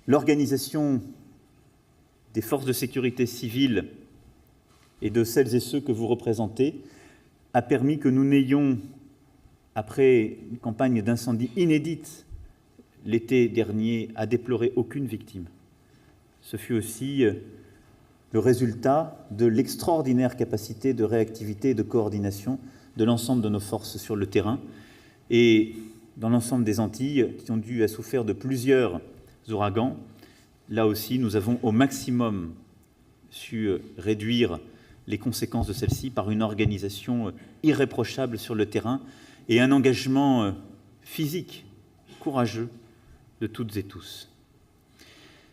L'organisation des forces de sécurité civile et de celles et ceux que vous représentez a permis que nous n'ayons, après une campagne d'incendie inédite l'été dernier, à déplorer aucune victime. Ce fut aussi le résultat de l'extraordinaire capacité de réactivité et de coordination de l'ensemble de nos forces sur le terrain et dans l'ensemble des Antilles qui ont dû souffrir de plusieurs ouragans. Là aussi, nous avons au maximum su réduire les conséquences de celle-ci par une organisation irréprochable sur le terrain et un engagement physique, courageux de toutes et tous.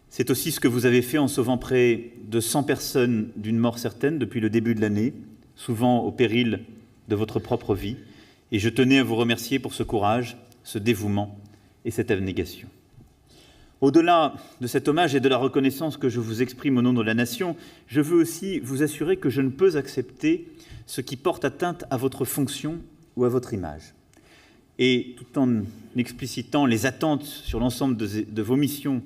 C'est aussi ce que vous avez fait en sauvant près de 100 personnes d'une mort certaine depuis le début de l'année, souvent au péril de votre propre vie, et je tenais à vous remercier pour ce courage, ce dévouement et cette abnégation. Au-delà de cet hommage et de la reconnaissance que je vous exprime au nom de la Nation, je veux aussi vous assurer que je ne peux accepter ce qui porte atteinte à votre fonction ou à votre image. Et tout en explicitant les attentes sur l'ensemble de vos missions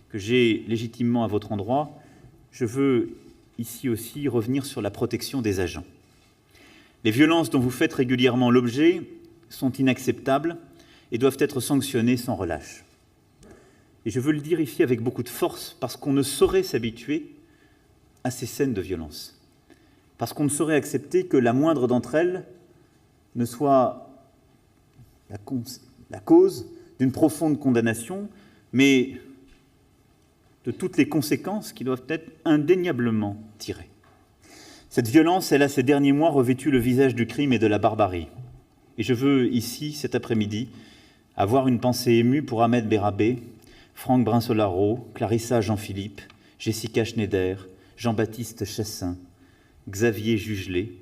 que j'ai légitimement à votre endroit, je veux ici aussi revenir sur la protection des agents. Les violences dont vous faites régulièrement l'objet sont inacceptables et doivent être sanctionnées sans relâche. Et je veux le dire ici avec beaucoup de force, parce qu'on ne saurait s'habituer à ces scènes de violence. Parce qu'on ne saurait accepter que la moindre d'entre elles ne soit la cause d'une profonde condamnation, mais de toutes les conséquences qui doivent être indéniablement tirées. Cette violence, elle a ces derniers mois revêtu le visage du crime et de la barbarie. Et je veux ici, cet après-midi, avoir une pensée émue pour Ahmed Berabé, Franck Brinsolaro, Clarissa Jean-Philippe, Jessica Schneider, Jean-Baptiste Chassin, Xavier Jugelet,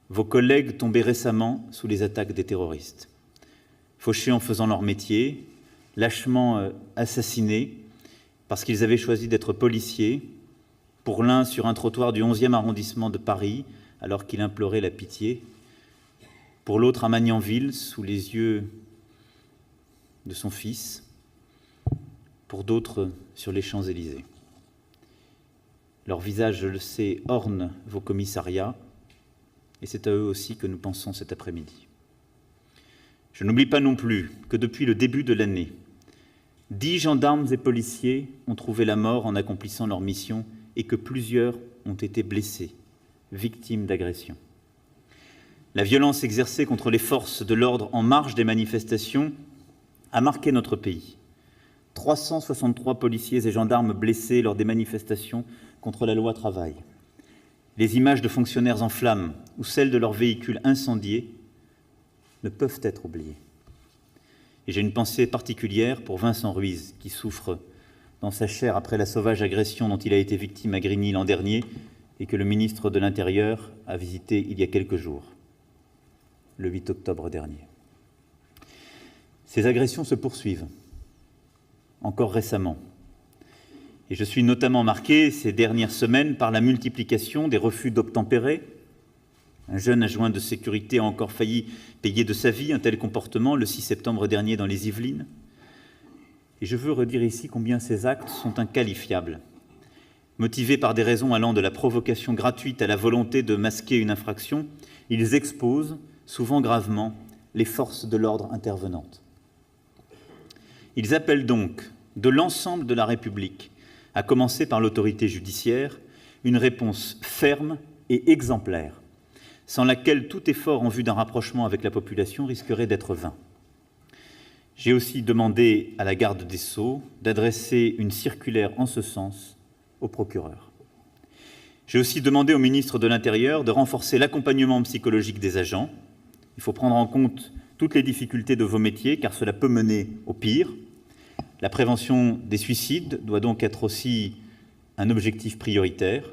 vos collègues tombés récemment sous les attaques des terroristes. Fauchés en faisant leur métier, lâchement assassinés parce qu'ils avaient choisi d'être policiers, pour l'un sur un trottoir du 11e arrondissement de Paris alors qu'il implorait la pitié, pour l'autre à Magnanville sous les yeux de son fils, pour d'autres sur les Champs-Élysées. Leur visage, je le sais, orne vos commissariats, et c'est à eux aussi que nous pensons cet après-midi. Je n'oublie pas non plus que depuis le début de l'année, 10 gendarmes et policiers ont trouvé la mort en accomplissant leur mission et que plusieurs ont été blessés, victimes d'agressions. La violence exercée contre les forces de l'ordre en marge des manifestations a marqué notre pays. 363 policiers et gendarmes blessés lors des manifestations contre la loi travail. Les images de fonctionnaires en flammes ou celles de leurs véhicules incendiés ne peuvent être oubliées. Et j'ai une pensée particulière pour Vincent Ruiz, qui souffre dans sa chair après la sauvage agression dont il a été victime à Grigny l'an dernier et que le ministre de l'Intérieur a visité il y a quelques jours, le 8 octobre dernier. Ces agressions se poursuivent, encore récemment. Et je suis notamment marqué ces dernières semaines par la multiplication des refus d'obtempérer. Un jeune adjoint de sécurité a encore failli payer de sa vie un tel comportement le 6 septembre dernier dans les Yvelines. Et je veux redire ici combien ces actes sont inqualifiables. Motivés par des raisons allant de la provocation gratuite à la volonté de masquer une infraction, ils exposent, souvent gravement, les forces de l'ordre intervenantes. Ils appellent donc de l'ensemble de la République, à commencer par l'autorité judiciaire, une réponse ferme et exemplaire, sans laquelle tout effort en vue d'un rapprochement avec la population risquerait d'être vain. J'ai aussi demandé à la garde des Sceaux d'adresser une circulaire en ce sens au procureur. J'ai aussi demandé au ministre de l'Intérieur de renforcer l'accompagnement psychologique des agents. Il faut prendre en compte toutes les difficultés de vos métiers, car cela peut mener au pire. La prévention des suicides doit donc être aussi un objectif prioritaire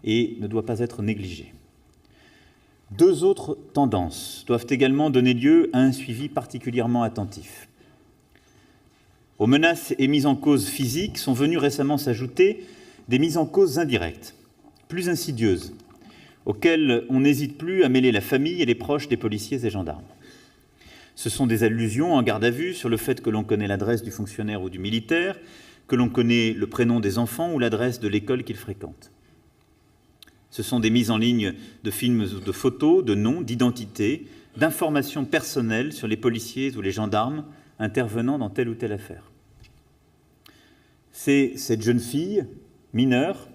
et ne doit pas être négligée. Deux autres tendances doivent également donner lieu à un suivi particulièrement attentif. Aux menaces et mises en cause physiques sont venues récemment s'ajouter des mises en cause indirectes, plus insidieuses, auxquelles on n'hésite plus à mêler la famille et les proches des policiers et gendarmes. Ce sont des allusions en garde à vue sur le fait que l'on connaît l'adresse du fonctionnaire ou du militaire, que l'on connaît le prénom des enfants ou l'adresse de l'école qu'ils fréquentent. Ce sont des mises en ligne de films ou de photos, de noms, d'identités, d'informations personnelles sur les policiers ou les gendarmes intervenant dans telle ou telle affaire. C'est cette jeune fille mineure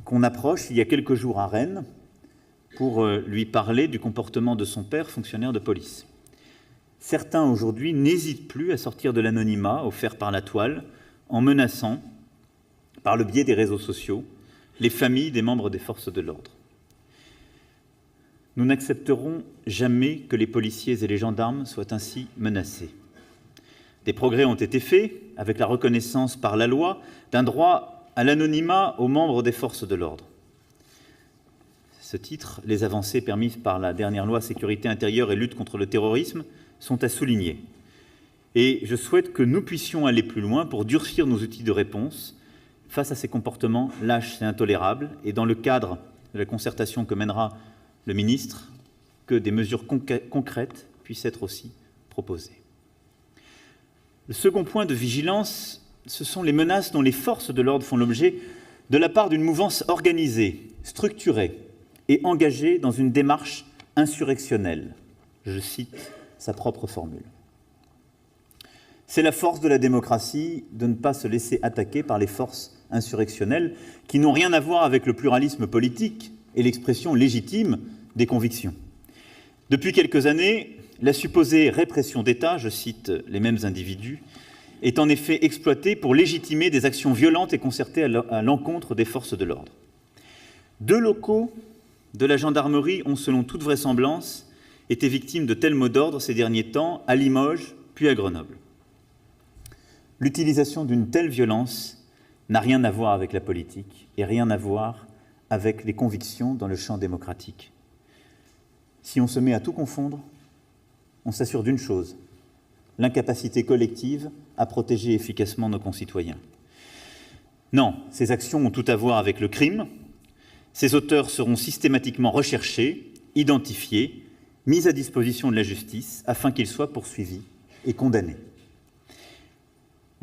qu'on approche il y a quelques jours à Rennes pour lui parler du comportement de son père, fonctionnaire de police. Certains aujourd'hui n'hésitent plus à sortir de l'anonymat offert par la toile en menaçant, par le biais des réseaux sociaux, les familles des membres des forces de l'ordre. Nous n'accepterons jamais que les policiers et les gendarmes soient ainsi menacés. Des progrès ont été faits avec la reconnaissance par la loi d'un droit à l'anonymat aux membres des forces de l'ordre. À ce titre, les avancées permises par la dernière loi sécurité intérieure et lutte contre le terrorisme sont à souligner. Et je souhaite que nous puissions aller plus loin pour durcir nos outils de réponse face à ces comportements lâches et intolérables, et dans le cadre de la concertation que mènera le ministre, que des mesures concrètes puissent être aussi proposées. Le second point de vigilance, ce sont les menaces dont les forces de l'ordre font l'objet de la part d'une mouvance organisée, structurée et engagée dans une démarche insurrectionnelle. Je cite sa propre formule. C'est la force de la démocratie de ne pas se laisser attaquer par les forces insurrectionnelles qui n'ont rien à voir avec le pluralisme politique et l'expression légitime des convictions. Depuis quelques années, la supposée répression d'État, je cite les mêmes individus, est en effet exploitée pour légitimer des actions violentes et concertées à l'encontre des forces de l'ordre. 2 locaux de la gendarmerie ont, selon toute vraisemblance, été victimes de tels mots d'ordre ces derniers temps, à Limoges puis à Grenoble. L'utilisation d'une telle violence n'a rien à voir avec la politique et rien à voir avec les convictions dans le champ démocratique. Si on se met à tout confondre, on s'assure d'une chose, l'incapacité collective à protéger efficacement nos concitoyens. Non, ces actions ont tout à voir avec le crime. Ces auteurs seront systématiquement recherchés, identifiés, mis à disposition de la justice afin qu'ils soient poursuivis et condamnés.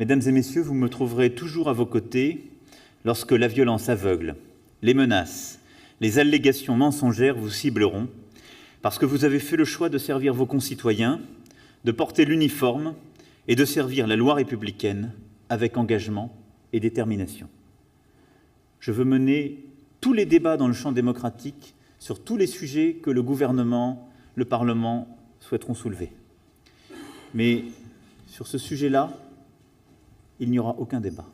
Mesdames et messieurs, vous me trouverez toujours à vos côtés lorsque la violence aveugle, les menaces, les allégations mensongères vous cibleront, parce que vous avez fait le choix de servir vos concitoyens, de porter l'uniforme et de servir la loi républicaine avec engagement et détermination. Je veux mener tous les débats dans le champ démocratique sur tous les sujets que le gouvernement, le Parlement souhaiteront soulever. Mais sur ce sujet-là, il n'y aura aucun débat.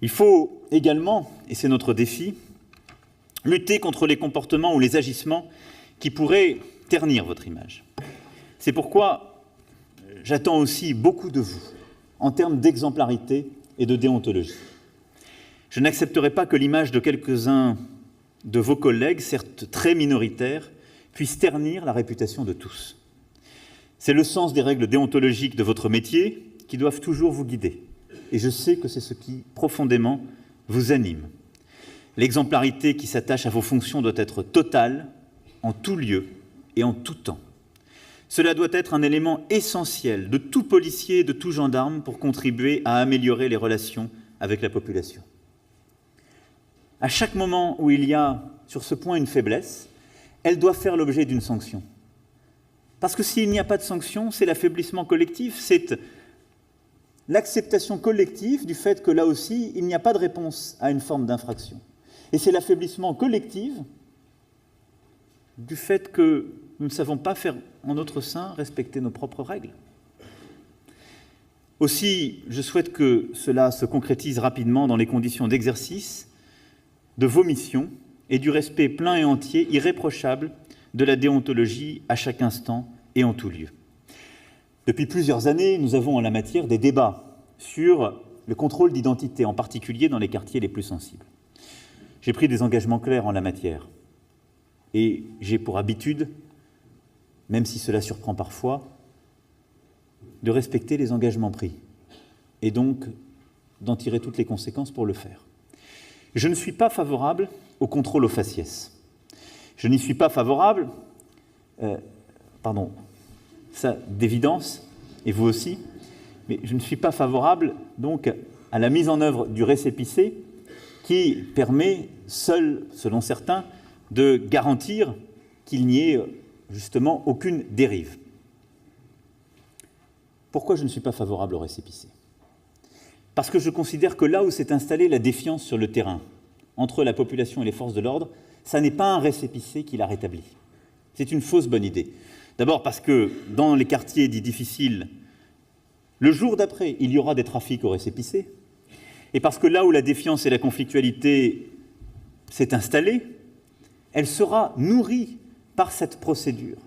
Il faut également, et c'est notre défi, lutter contre les comportements ou les agissements qui pourraient ternir votre image. C'est pourquoi j'attends aussi beaucoup de vous en termes d'exemplarité et de déontologie. Je n'accepterai pas que l'image de quelques-uns de vos collègues, certes très minoritaires, puisse ternir la réputation de tous. C'est le sens des règles déontologiques de votre métier qui doivent toujours vous guider. Et je sais que c'est ce qui, profondément, vous anime. L'exemplarité qui s'attache à vos fonctions doit être totale, en tout lieu et en tout temps. Cela doit être un élément essentiel de tout policier et de tout gendarme pour contribuer à améliorer les relations avec la population. À chaque moment où il y a sur ce point une faiblesse, elle doit faire l'objet d'une sanction. Parce que s'il n'y a pas de sanction, c'est l'affaiblissement collectif, c'est l'acceptation collective du fait que là aussi, il n'y a pas de réponse à une forme d'infraction. Et c'est l'affaiblissement collectif du fait que nous ne savons pas faire en notre sein respecter nos propres règles. Aussi, je souhaite que cela se concrétise rapidement dans les conditions d'exercice de vos missions et du respect plein et entier, irréprochable, de la déontologie à chaque instant et en tout lieu. Depuis plusieurs années, nous avons en la matière des débats sur le contrôle d'identité, en particulier dans les quartiers les plus sensibles. J'ai pris des engagements clairs en la matière et j'ai pour habitude, même si cela surprend parfois, de respecter les engagements pris et donc d'en tirer toutes les conséquences pour le faire. Je ne suis pas favorable au contrôle au faciès. Je n'y suis pas favorable, ça d'évidence, et vous aussi, mais je ne suis pas favorable donc à la mise en œuvre du récépissé qui permet seul, selon certains, de garantir qu'il n'y ait justement aucune dérive. Pourquoi je ne suis pas favorable au récépissé ? Parce que je considère que là où s'est installée la défiance sur le terrain entre la population et les forces de l'ordre, ça n'est pas un récépissé qui l'a rétabli. C'est une fausse bonne idée. D'abord parce que dans les quartiers dits difficiles, le jour d'après, il y aura des trafics au récépissé, et parce que là où la défiance et la conflictualité s'est installée, elle sera nourrie par cette procédure.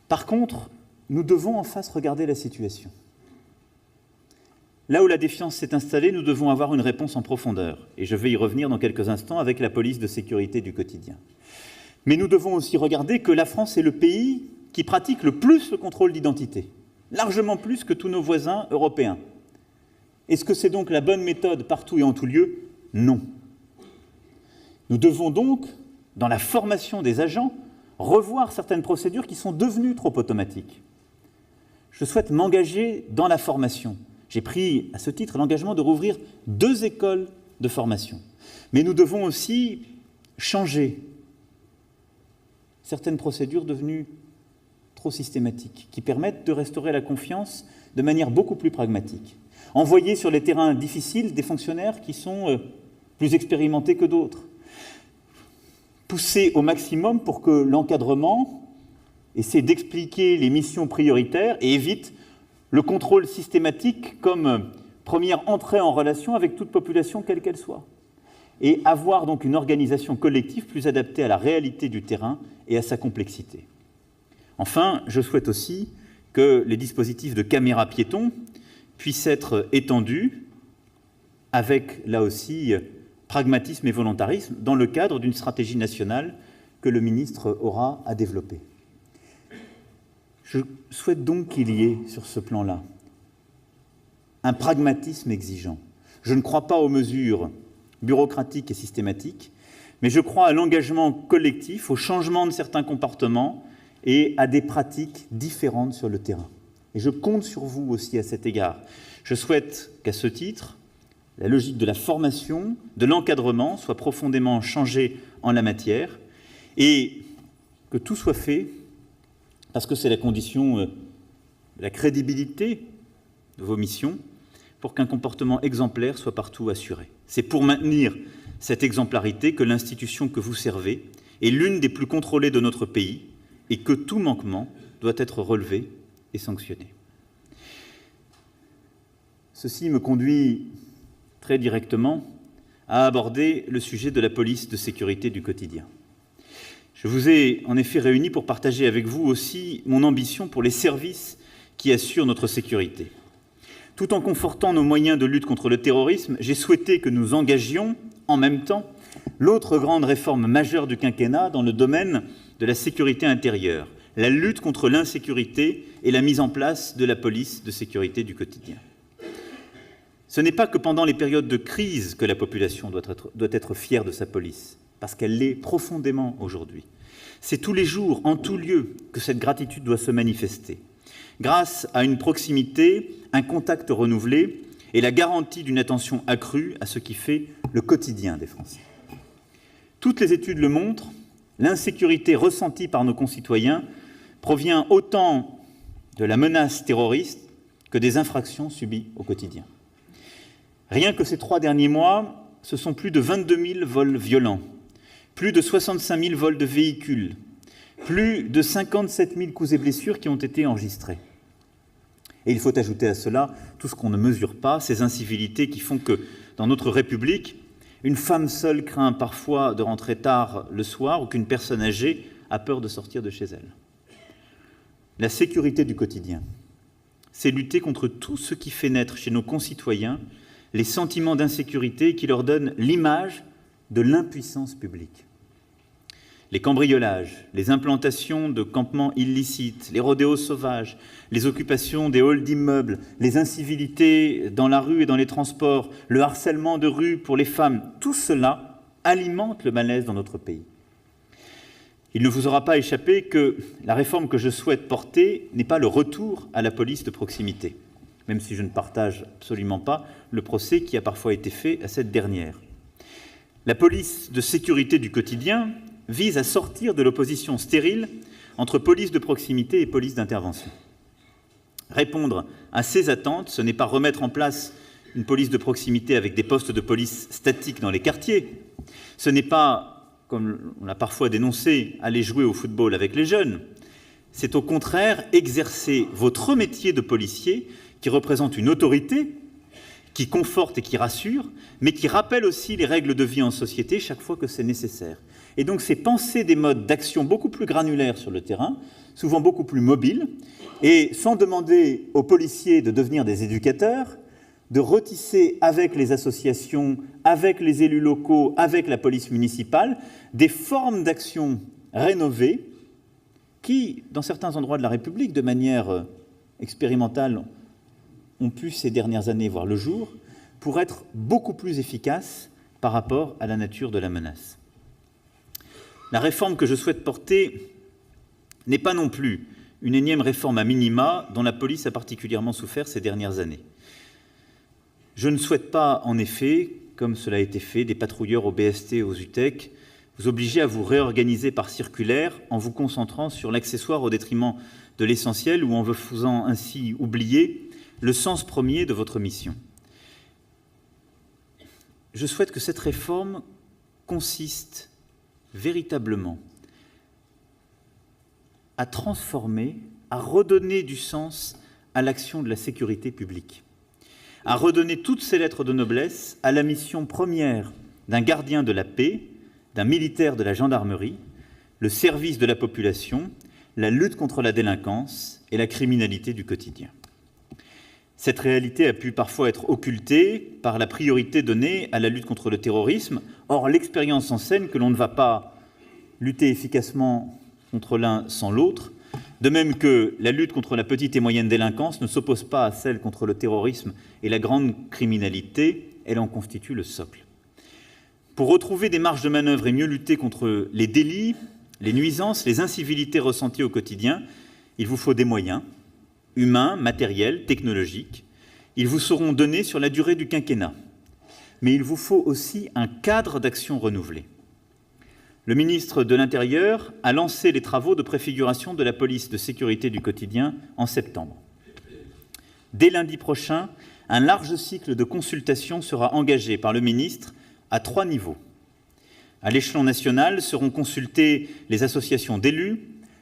Par contre, nous devons en face regarder la situation. Là où la défiance s'est installée, nous devons avoir une réponse en profondeur. Et je vais y revenir dans quelques instants avec la police de sécurité du quotidien. Mais nous devons aussi regarder que la France est le pays qui pratique le plus le contrôle d'identité, largement plus que tous nos voisins européens. Est-ce que c'est donc la bonne méthode partout et en tout lieu ? Non. Nous devons donc, dans la formation des agents, revoir certaines procédures qui sont devenues trop automatiques. Je souhaite m'engager dans la formation. J'ai pris, à ce titre, l'engagement de rouvrir 2 écoles de formation. Mais nous devons aussi changer certaines procédures devenues trop systématiques, qui permettent de restaurer la confiance de manière beaucoup plus pragmatique. Envoyer sur les terrains difficiles des fonctionnaires qui sont plus expérimentés que d'autres. Pousser au maximum pour que l'encadrement essaie d'expliquer les missions prioritaires et évite le contrôle systématique comme première entrée en relation avec toute population, quelle qu'elle soit. Et avoir donc une organisation collective plus adaptée à la réalité du terrain et à sa complexité. Enfin, je souhaite aussi que les dispositifs de caméras piétons puissent être étendus avec, là aussi, pragmatisme et volontarisme dans le cadre d'une stratégie nationale que le ministre aura à développer. Je souhaite donc qu'il y ait, sur ce plan-là, un pragmatisme exigeant. Je ne crois pas aux mesures bureaucratiques et systématiques, mais je crois à l'engagement collectif, au changement de certains comportements et à des pratiques différentes sur le terrain. Et je compte sur vous aussi à cet égard. Je souhaite qu'à ce titre, la logique de la formation, de l'encadrement soit profondément changée en la matière Et que tout soit fait, parce que c'est la condition de la crédibilité de vos missions, pour qu'un comportement exemplaire soit partout assuré. C'est pour maintenir cette exemplarité que l'institution que vous servez est l'une des plus contrôlées de notre pays et que tout manquement doit être relevé et sanctionné. Ceci me conduit très directement à aborder le sujet de la police de sécurité du quotidien. Je vous ai en effet réunis pour partager avec vous aussi mon ambition pour les services qui assurent notre sécurité. Tout en confortant nos moyens de lutte contre le terrorisme, j'ai souhaité que nous engagions, en même temps, l'autre grande réforme majeure du quinquennat dans le domaine de la sécurité intérieure, la lutte contre l'insécurité et la mise en place de la police de sécurité du quotidien. Ce n'est pas que pendant les périodes de crise que la population doit être fière de sa police, parce qu'elle l'est profondément aujourd'hui. C'est tous les jours, en tout lieu, que cette gratitude doit se manifester, grâce à une proximité, un contact renouvelé et la garantie d'une attention accrue à ce qui fait le quotidien des Français. Toutes les études le montrent, l'insécurité ressentie par nos concitoyens provient autant de la menace terroriste que des infractions subies au quotidien. Rien que ces 3 derniers mois, ce sont plus de 22 000 vols violents, plus de 65 000 vols de véhicules, plus de 57 000 coups et blessures qui ont été enregistrés. Et il faut ajouter à cela tout ce qu'on ne mesure pas, ces incivilités qui font que, dans notre République, une femme seule craint parfois de rentrer tard le soir ou qu'une personne âgée a peur de sortir de chez elle. La sécurité du quotidien, c'est lutter contre tout ce qui fait naître chez nos concitoyens les sentiments d'insécurité qui leur donnent l'image de l'impuissance publique. Les cambriolages, les implantations de campements illicites, les rodéos sauvages, les occupations des halls d'immeubles, les incivilités dans la rue et dans les transports, le harcèlement de rue pour les femmes, tout cela alimente le malaise dans notre pays. Il ne vous aura pas échappé que la réforme que je souhaite porter n'est pas le retour à la police de proximité, même si je ne partage absolument pas le procès qui a parfois été fait à cette dernière. La police de sécurité du quotidien vise à sortir de l'opposition stérile entre police de proximité et police d'intervention. Répondre à ces attentes, ce n'est pas remettre en place une police de proximité avec des postes de police statiques dans les quartiers. Ce n'est pas, comme on l'a parfois dénoncé, aller jouer au football avec les jeunes. C'est au contraire exercer votre métier de policier qui représente une autorité, qui conforte et qui rassure, mais qui rappelle aussi les règles de vie en société chaque fois que c'est nécessaire. Et donc c'est penser des modes d'action beaucoup plus granulaires sur le terrain, souvent beaucoup plus mobiles, et sans demander aux policiers de devenir des éducateurs, de retisser avec les associations, avec les élus locaux, avec la police municipale, des formes d'action rénovées qui, dans certains endroits de la République, de manière expérimentale, ont pu ces dernières années voir le jour, pour être beaucoup plus efficaces par rapport à la nature de la menace. La réforme que je souhaite porter n'est pas non plus une énième réforme à minima dont la police a particulièrement souffert ces dernières années. Je ne souhaite pas, en effet, comme cela a été fait, des patrouilleurs au BST et aux UTEC, vous obliger à vous réorganiser par circulaire en vous concentrant sur l'accessoire au détriment de l'essentiel ou en vous faisant ainsi oublier le sens premier de votre mission. Je souhaite que cette réforme consiste véritablement à transformer, à redonner du sens à l'action de la sécurité publique, à redonner toutes ses lettres de noblesse à la mission première d'un gardien de la paix, d'un militaire de la gendarmerie, le service de la population, la lutte contre la délinquance et la criminalité du quotidien. Cette réalité a pu parfois être occultée par la priorité donnée à la lutte contre le terrorisme. Or, l'expérience enseigne que l'on ne va pas lutter efficacement contre l'un sans l'autre, de même que la lutte contre la petite et moyenne délinquance ne s'oppose pas à celle contre le terrorisme et la grande criminalité, elle en constitue le socle. Pour retrouver des marges de manœuvre et mieux lutter contre les délits, les nuisances, les incivilités ressenties au quotidien, il vous faut des moyens, humains, matériels, technologiques. Ils vous seront donnés sur la durée du quinquennat. Mais il vous faut aussi un cadre d'action renouvelé. Le ministre de l'Intérieur a lancé les travaux de préfiguration de la police de sécurité du quotidien en septembre. Dès lundi prochain, un large cycle de consultations sera engagé par le ministre à 3 niveaux. À l'échelon national seront consultées les associations d'élus,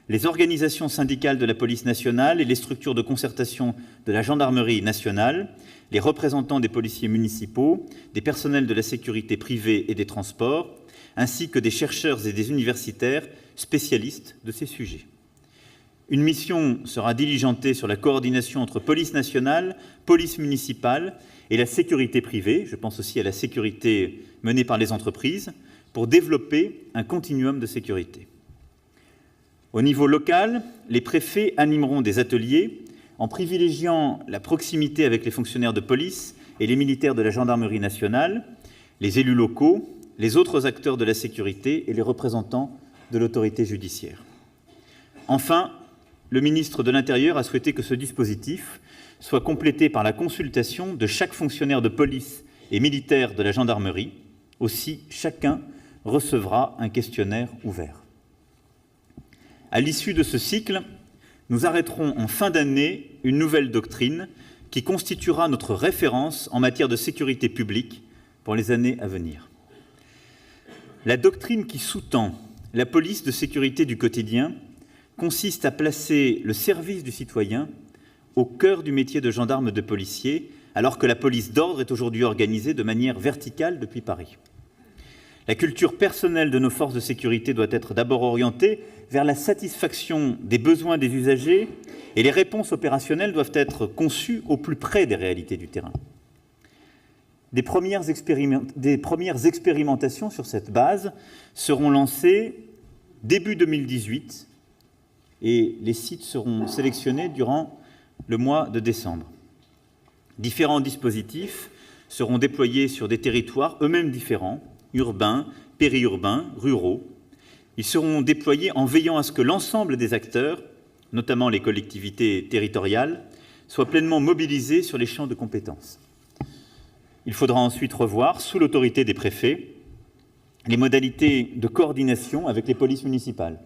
les organisations syndicales de la police nationale et les structures de concertation de la gendarmerie nationale, les représentants des policiers municipaux, des personnels de la sécurité privée et des transports, ainsi que des chercheurs et des universitaires spécialistes de ces sujets. Une mission sera diligentée sur la coordination entre police nationale, police municipale et la sécurité privée, je pense aussi à la sécurité menée par les entreprises, pour développer un continuum de sécurité. Au niveau local, les préfets animeront des ateliers en privilégiant la proximité avec les fonctionnaires de police et les militaires de la gendarmerie nationale, les élus locaux, les autres acteurs de la sécurité et les représentants de l'autorité judiciaire. Enfin, le ministre de l'Intérieur a souhaité que ce dispositif soit complété par la consultation de chaque fonctionnaire de police et militaire de la gendarmerie. Aussi, chacun recevra un questionnaire ouvert. À l'issue de ce cycle, nous arrêterons en fin d'année une nouvelle doctrine qui constituera notre référence en matière de sécurité publique pour les années à venir. La doctrine qui sous-tend la police de sécurité du quotidien consiste à placer le service du citoyen au cœur du métier de gendarme de policier, alors que la police d'ordre est aujourd'hui organisée de manière verticale depuis Paris. La culture personnelle de nos forces de sécurité doit être d'abord orientée vers la satisfaction des besoins des usagers et les réponses opérationnelles doivent être conçues au plus près des réalités du terrain. Des premières expérimentations sur cette base seront lancées début 2018 et les sites seront sélectionnés durant le mois de décembre. Différents dispositifs seront déployés sur des territoires eux-mêmes différents, urbains, périurbains, ruraux. Ils seront déployés en veillant à ce que l'ensemble des acteurs, notamment les collectivités territoriales, soient pleinement mobilisés sur les champs de compétences. Il faudra ensuite revoir, sous l'autorité des préfets, les modalités de coordination avec les polices municipales.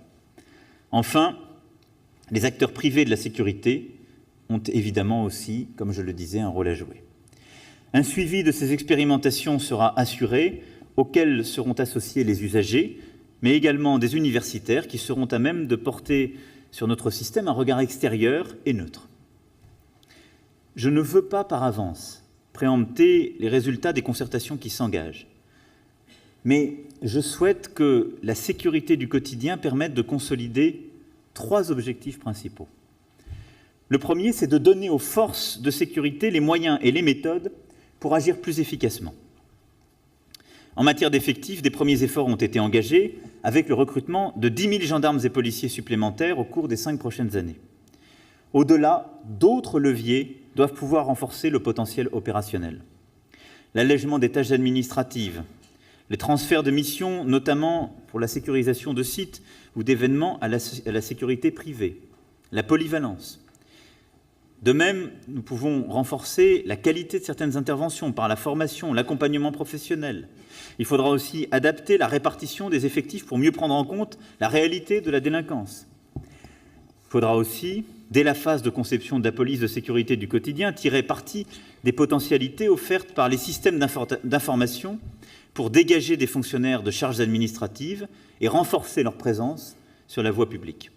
Enfin, les acteurs privés de la sécurité ont évidemment aussi, comme je le disais, un rôle à jouer. Un suivi de ces expérimentations sera assuré, auxquels seront associés les usagers, mais également des universitaires qui seront à même de porter sur notre système un regard extérieur et neutre. Je ne veux pas par avance préempter les résultats des concertations qui s'engagent, mais je souhaite que la sécurité du quotidien permette de consolider 3 objectifs principaux. Le premier, c'est de donner aux forces de sécurité les moyens et les méthodes pour agir plus efficacement. En matière d'effectifs, des premiers efforts ont été engagés avec le recrutement de 10 000 gendarmes et policiers supplémentaires au cours des 5 prochaines années. Au-delà, d'autres leviers doivent pouvoir renforcer le potentiel opérationnel. L'allègement des tâches administratives, les transferts de missions, notamment pour la sécurisation de sites ou d'événements à la sécurité privée, la polyvalence. De même, nous pouvons renforcer la qualité de certaines interventions par la formation, l'accompagnement professionnel. Il faudra aussi adapter la répartition des effectifs pour mieux prendre en compte la réalité de la délinquance. Il faudra aussi, dès la phase de conception de la police de sécurité du quotidien, tirer parti des potentialités offertes par les systèmes d'information pour dégager des fonctionnaires de charges administratives et renforcer leur présence sur la voie publique.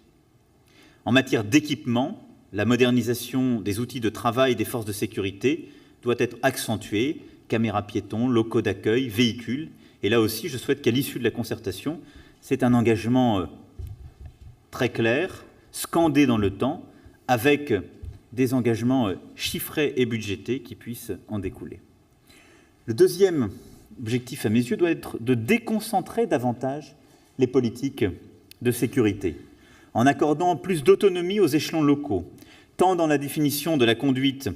En matière d'équipement, la modernisation des outils de travail des forces de sécurité doit être accentuée, caméras piétons, locaux d'accueil, véhicules. Et là aussi, je souhaite qu'à l'issue de la concertation, c'est un engagement très clair, scandé dans le temps, avec des engagements chiffrés et budgétés qui puissent en découler. Le deuxième objectif, à mes yeux, doit être de déconcentrer davantage les politiques de sécurité, en accordant plus d'autonomie aux échelons locaux, tant dans la définition de la conduite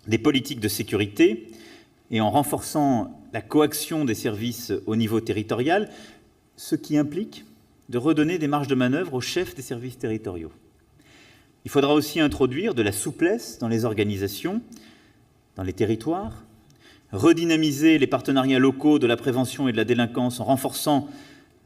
des politiques de sécurité et en renforçant la coaction des services au niveau territorial, ce qui implique de redonner des marges de manœuvre aux chefs des services territoriaux. Il faudra aussi introduire de la souplesse dans les organisations, dans les territoires, redynamiser les partenariats locaux de la prévention et de la délinquance en renforçant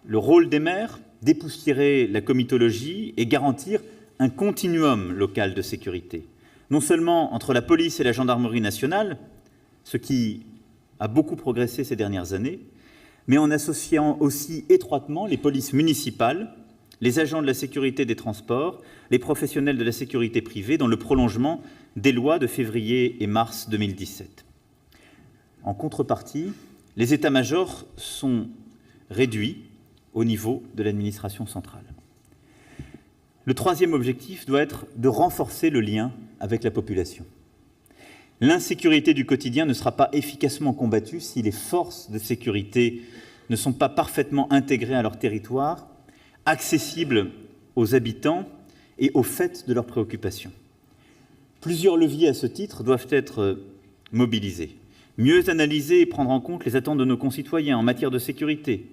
le rôle des maires, dépoussiérer la comitologie et garantir un continuum local de sécurité, non seulement entre la police et la gendarmerie nationale, ce qui a beaucoup progressé ces dernières années, mais en associant aussi étroitement les polices municipales, les agents de la sécurité des transports, les professionnels de la sécurité privée, dans le prolongement des lois de février et mars 2017. En contrepartie, les états-majors sont réduits au niveau de l'administration centrale. Le troisième objectif doit être de renforcer le lien avec la population. L'insécurité du quotidien ne sera pas efficacement combattue si les forces de sécurité ne sont pas parfaitement intégrées à leur territoire, accessibles aux habitants et au fait de leurs préoccupations. Plusieurs leviers à ce titre doivent être mobilisés. Mieux analyser et prendre en compte les attentes de nos concitoyens en matière de sécurité,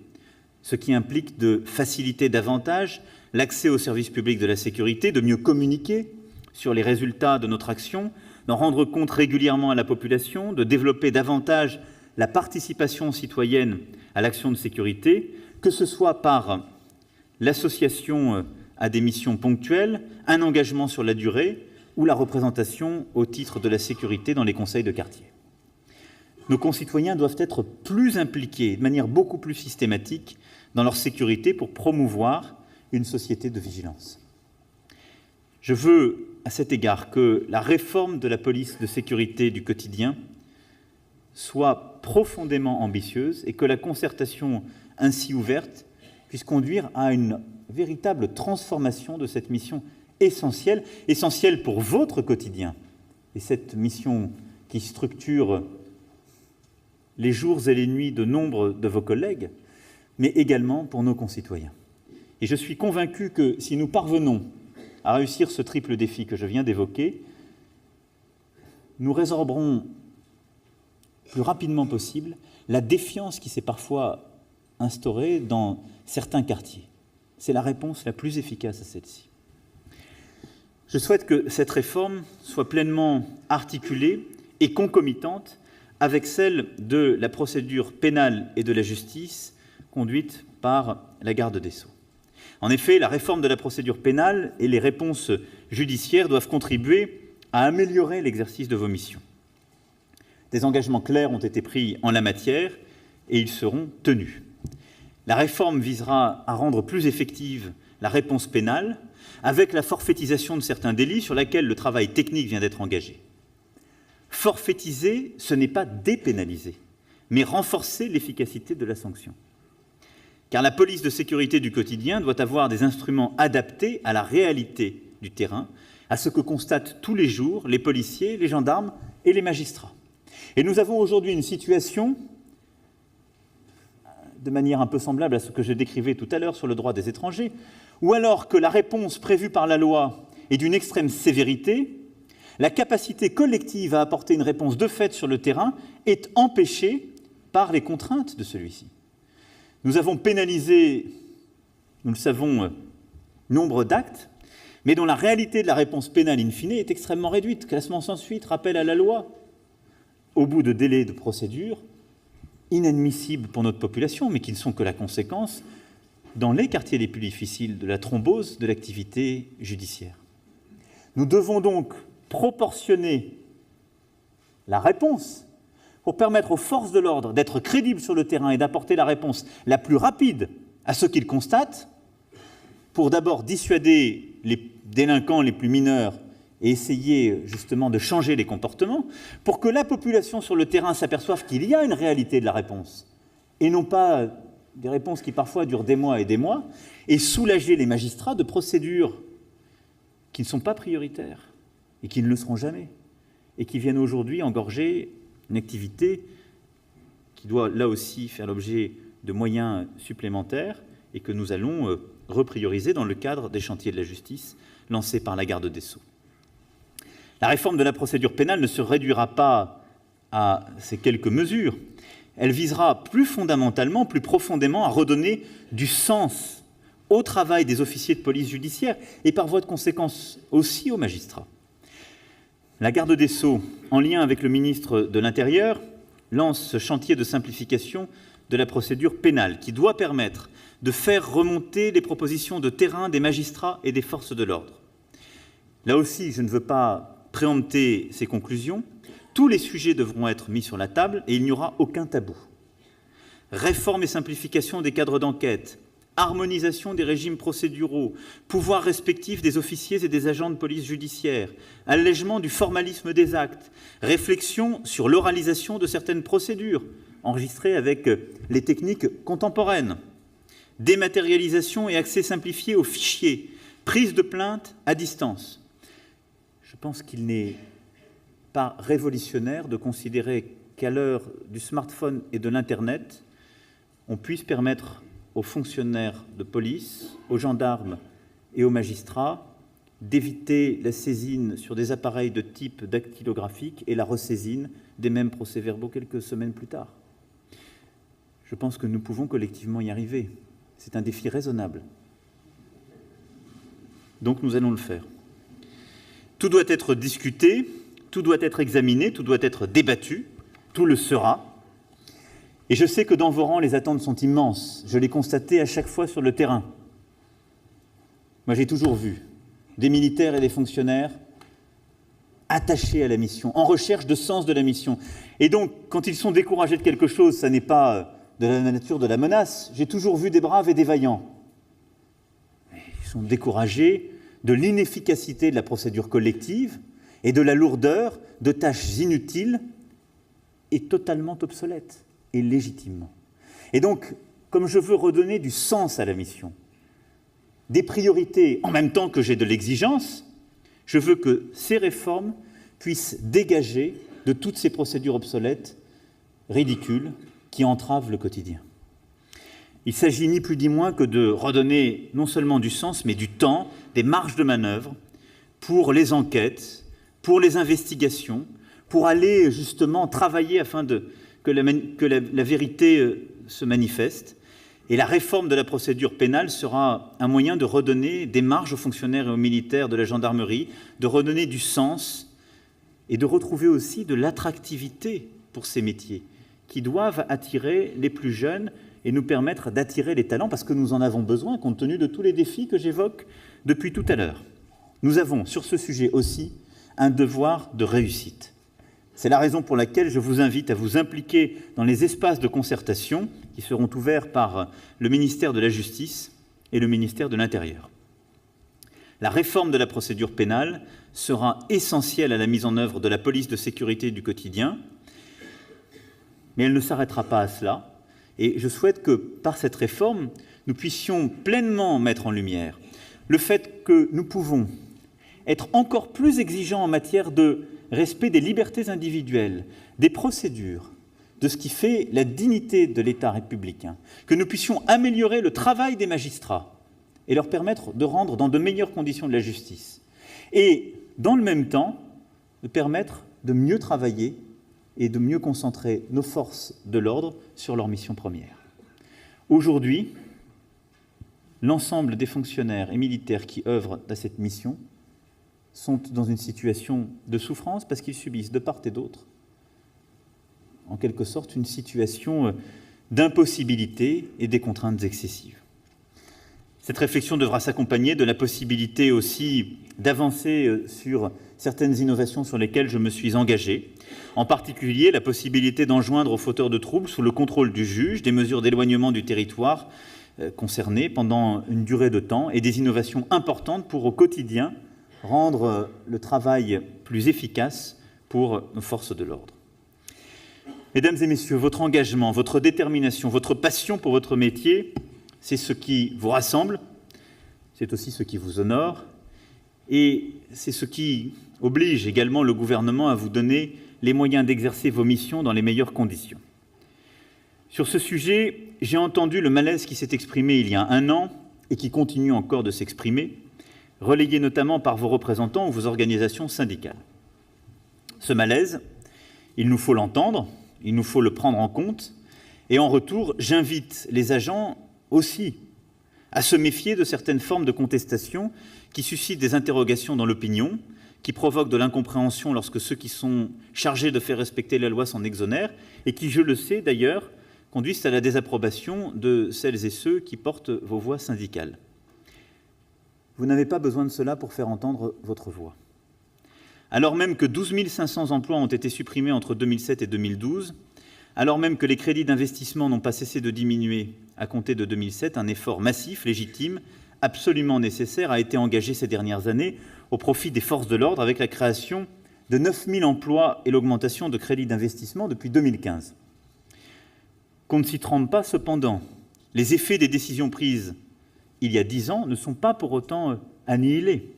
ce qui implique de faciliter davantage l'accès aux services publics de la sécurité, de mieux communiquer sur les résultats de notre action, d'en rendre compte régulièrement à la population, de développer davantage la participation citoyenne à l'action de sécurité, que ce soit par l'association à des missions ponctuelles, un engagement sur la durée ou la représentation au titre de la sécurité dans les conseils de quartier. Nos concitoyens doivent être plus impliqués de manière beaucoup plus systématique dans leur sécurité pour promouvoir une société de vigilance. Je veux, à cet égard, que la réforme de la police de sécurité du quotidien soit profondément ambitieuse et que la concertation ainsi ouverte puisse conduire à une véritable transformation de cette mission essentielle pour votre quotidien. Et cette mission qui structure les jours et les nuits de nombre de vos collègues, mais également pour nos concitoyens. Et je suis convaincu que si nous parvenons à réussir ce triple défi que je viens d'évoquer, nous résorberons plus rapidement possible la défiance qui s'est parfois instaurée dans certains quartiers. C'est la réponse la plus efficace à celle-ci. Je souhaite que cette réforme soit pleinement articulée et concomitante avec celle de la procédure pénale et de la justice conduite par la garde des Sceaux. En effet, la réforme de la procédure pénale et les réponses judiciaires doivent contribuer à améliorer l'exercice de vos missions. Des engagements clairs ont été pris en la matière et ils seront tenus. La réforme visera à rendre plus effective la réponse pénale avec la forfaitisation de certains délits sur laquelle le travail technique vient d'être engagé. Forfaitiser, ce n'est pas dépénaliser, mais renforcer l'efficacité de la sanction. Car la police de sécurité du quotidien doit avoir des instruments adaptés à la réalité du terrain, à ce que constatent tous les jours les policiers, les gendarmes et les magistrats. Et nous avons aujourd'hui une situation, de manière un peu semblable à ce que je décrivais tout à l'heure sur le droit des étrangers, où alors que la réponse prévue par la loi est d'une extrême sévérité, la capacité collective à apporter une réponse de fait sur le terrain est empêchée par les contraintes de celui-ci. Nous avons pénalisé, nous le savons, nombre d'actes, mais dont la réalité de la réponse pénale in fine est extrêmement réduite. Classement sans suite, rappel à la loi, au bout de délais de procédure, inadmissibles pour notre population, mais qui ne sont que la conséquence, dans les quartiers les plus difficiles, de la thrombose de l'activité judiciaire. Nous devons donc proportionner la réponse pour permettre aux forces de l'ordre d'être crédibles sur le terrain et d'apporter la réponse la plus rapide à ce qu'ils constatent, pour d'abord dissuader les délinquants les plus mineurs et essayer justement de changer les comportements, pour que la population sur le terrain s'aperçoive qu'il y a une réalité de la réponse, et non pas des réponses qui parfois durent des mois, et soulager les magistrats de procédures qui ne sont pas prioritaires, et qui ne le seront jamais, et qui viennent aujourd'hui engorger une activité qui doit là aussi faire l'objet de moyens supplémentaires et que nous allons reprioriser dans le cadre des chantiers de la justice lancés par la garde des Sceaux. La réforme de la procédure pénale ne se réduira pas à ces quelques mesures. Elle visera plus fondamentalement, plus profondément à redonner du sens au travail des officiers de police judiciaire et par voie de conséquence aussi aux magistrats. La garde des Sceaux, en lien avec le ministre de l'Intérieur, lance ce chantier de simplification de la procédure pénale, qui doit permettre de faire remonter les propositions de terrain des magistrats et des forces de l'ordre. Là aussi, je ne veux pas préempter ces conclusions. Tous les sujets devront être mis sur la table et il n'y aura aucun tabou. Réforme et simplification des cadres d'enquête, harmonisation des régimes procéduraux, pouvoirs respectifs des officiers et des agents de police judiciaire, allègement du formalisme des actes, réflexion sur l'oralisation de certaines procédures, enregistrées avec les techniques contemporaines, dématérialisation et accès simplifié aux fichiers, prise de plainte à distance. Je pense qu'il n'est pas révolutionnaire de considérer qu'à l'heure du smartphone et de l'Internet, on puisse permettre aux fonctionnaires de police, aux gendarmes et aux magistrats d'éviter la saisine sur des appareils de type dactylographique et la ressaisine des mêmes procès-verbaux quelques semaines plus tard. Je pense que nous pouvons collectivement y arriver. C'est un défi raisonnable. Donc nous allons le faire. Tout doit être discuté, tout doit être examiné, tout doit être débattu, tout le sera. Et je sais que dans vos rangs, les attentes sont immenses. Je l'ai constaté à chaque fois sur le terrain. Moi, j'ai toujours vu des militaires et des fonctionnaires attachés à la mission, en recherche de sens de la mission. Et donc, quand ils sont découragés de quelque chose, ça n'est pas de la nature de la menace. J'ai toujours vu des braves et des vaillants. Ils sont découragés de l'inefficacité de la procédure collective et de la lourdeur de tâches inutiles et totalement obsolètes, et légitimement. Et donc, comme je veux redonner du sens à la mission, des priorités en même temps que j'ai de l'exigence, je veux que ces réformes puissent dégager de toutes ces procédures obsolètes, ridicules, qui entravent le quotidien. Il s'agit ni plus ni moins que de redonner non seulement du sens, mais du temps, des marges de manœuvre pour les enquêtes, pour les investigations, pour aller justement travailler afin que la vérité se manifeste. Et la réforme de la procédure pénale sera un moyen de redonner des marges aux fonctionnaires et aux militaires de la gendarmerie, de redonner du sens et de retrouver aussi de l'attractivité pour ces métiers qui doivent attirer les plus jeunes et nous permettre d'attirer les talents parce que nous en avons besoin compte tenu de tous les défis que j'évoque depuis tout à l'heure. Nous avons sur ce sujet aussi un devoir de réussite. C'est la raison pour laquelle je vous invite à vous impliquer dans les espaces de concertation qui seront ouverts par le ministère de la Justice et le ministère de l'Intérieur. La réforme de la procédure pénale sera essentielle à la mise en œuvre de la police de sécurité du quotidien, mais elle ne s'arrêtera pas à cela. Et je souhaite que, par cette réforme, nous puissions pleinement mettre en lumière le fait que nous pouvons être encore plus exigeants en matière de respect des libertés individuelles, des procédures, de ce qui fait la dignité de l'État républicain, que nous puissions améliorer le travail des magistrats et leur permettre de rendre dans de meilleures conditions de la justice. Et, dans le même temps, de permettre de mieux travailler et de mieux concentrer nos forces de l'ordre sur leur mission première. Aujourd'hui, l'ensemble des fonctionnaires et militaires qui œuvrent à cette mission sont dans une situation de souffrance parce qu'ils subissent de part et d'autre, en quelque sorte, une situation d'impossibilité et des contraintes excessives. Cette réflexion devra s'accompagner de la possibilité aussi d'avancer sur certaines innovations sur lesquelles je me suis engagé, en particulier la possibilité d'enjoindre aux fauteurs de troubles, sous le contrôle du juge, des mesures d'éloignement du territoire concerné pendant une durée de temps et des innovations importantes pour, au quotidien, rendre le travail plus efficace pour nos forces de l'ordre. Mesdames et messieurs, votre engagement, votre détermination, votre passion pour votre métier, c'est ce qui vous rassemble, c'est aussi ce qui vous honore, et c'est ce qui oblige également le gouvernement à vous donner les moyens d'exercer vos missions dans les meilleures conditions. Sur ce sujet, j'ai entendu le malaise qui s'est exprimé il y a un an et qui continue encore de s'exprimer, relayé notamment par vos représentants ou vos organisations syndicales. Ce malaise, il nous faut l'entendre, il nous faut le prendre en compte, et en retour, j'invite les agents aussi à se méfier de certaines formes de contestation qui suscitent des interrogations dans l'opinion, qui provoquent de l'incompréhension lorsque ceux qui sont chargés de faire respecter la loi s'en exonèrent, et qui, je le sais d'ailleurs, conduisent à la désapprobation de celles et ceux qui portent vos voix syndicales. Vous n'avez pas besoin de cela pour faire entendre votre voix. Alors même que 12 500 emplois ont été supprimés entre 2007 et 2012, alors même que les crédits d'investissement n'ont pas cessé de diminuer à compter de 2007, un effort massif, légitime, absolument nécessaire a été engagé ces dernières années au profit des forces de l'ordre avec la création de 9 000 emplois et l'augmentation de crédits d'investissement depuis 2015. Qu'on ne s'y trompe pas, cependant, les effets des décisions prises il y a 10 ans ne sont pas pour autant annihilés.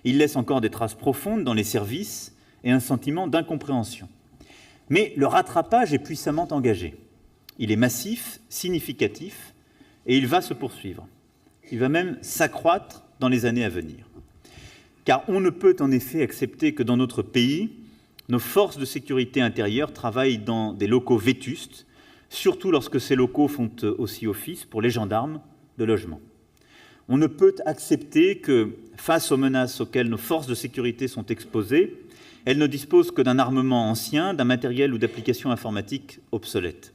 Ils laissent encore des traces profondes dans les services et un sentiment d'incompréhension. Mais le rattrapage est puissamment engagé. Il est massif, significatif, et il va se poursuivre. Il va même s'accroître dans les années à venir. Car on ne peut en effet accepter que dans notre pays, nos forces de sécurité intérieure travaillent dans des locaux vétustes, surtout lorsque ces locaux font aussi office, pour les gendarmes, de logement. On ne peut accepter que, face aux menaces auxquelles nos forces de sécurité sont exposées, elles ne disposent que d'un armement ancien, d'un matériel ou d'applications informatiques obsolètes.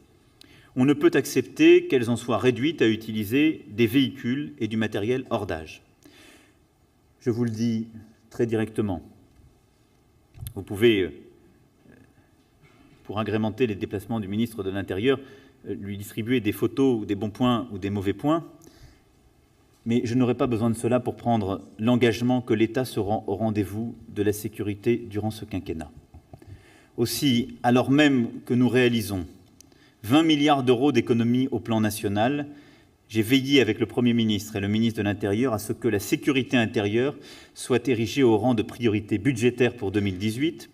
On ne peut accepter qu'elles en soient réduites à utiliser des véhicules et du matériel hors d'âge. Je vous le dis très directement. Vous pouvez, pour agrémenter les déplacements du ministre de l'Intérieur, lui distribuer des photos ou des bons points ou des mauvais points, mais je n'aurai pas besoin de cela pour prendre l'engagement que l'État sera au rendez-vous de la sécurité durant ce quinquennat. Aussi, alors même que nous réalisons 20 milliards d'euros d'économies au plan national, j'ai veillé avec le Premier ministre et le ministre de l'Intérieur à ce que la sécurité intérieure soit érigée au rang de priorité budgétaire pour 2018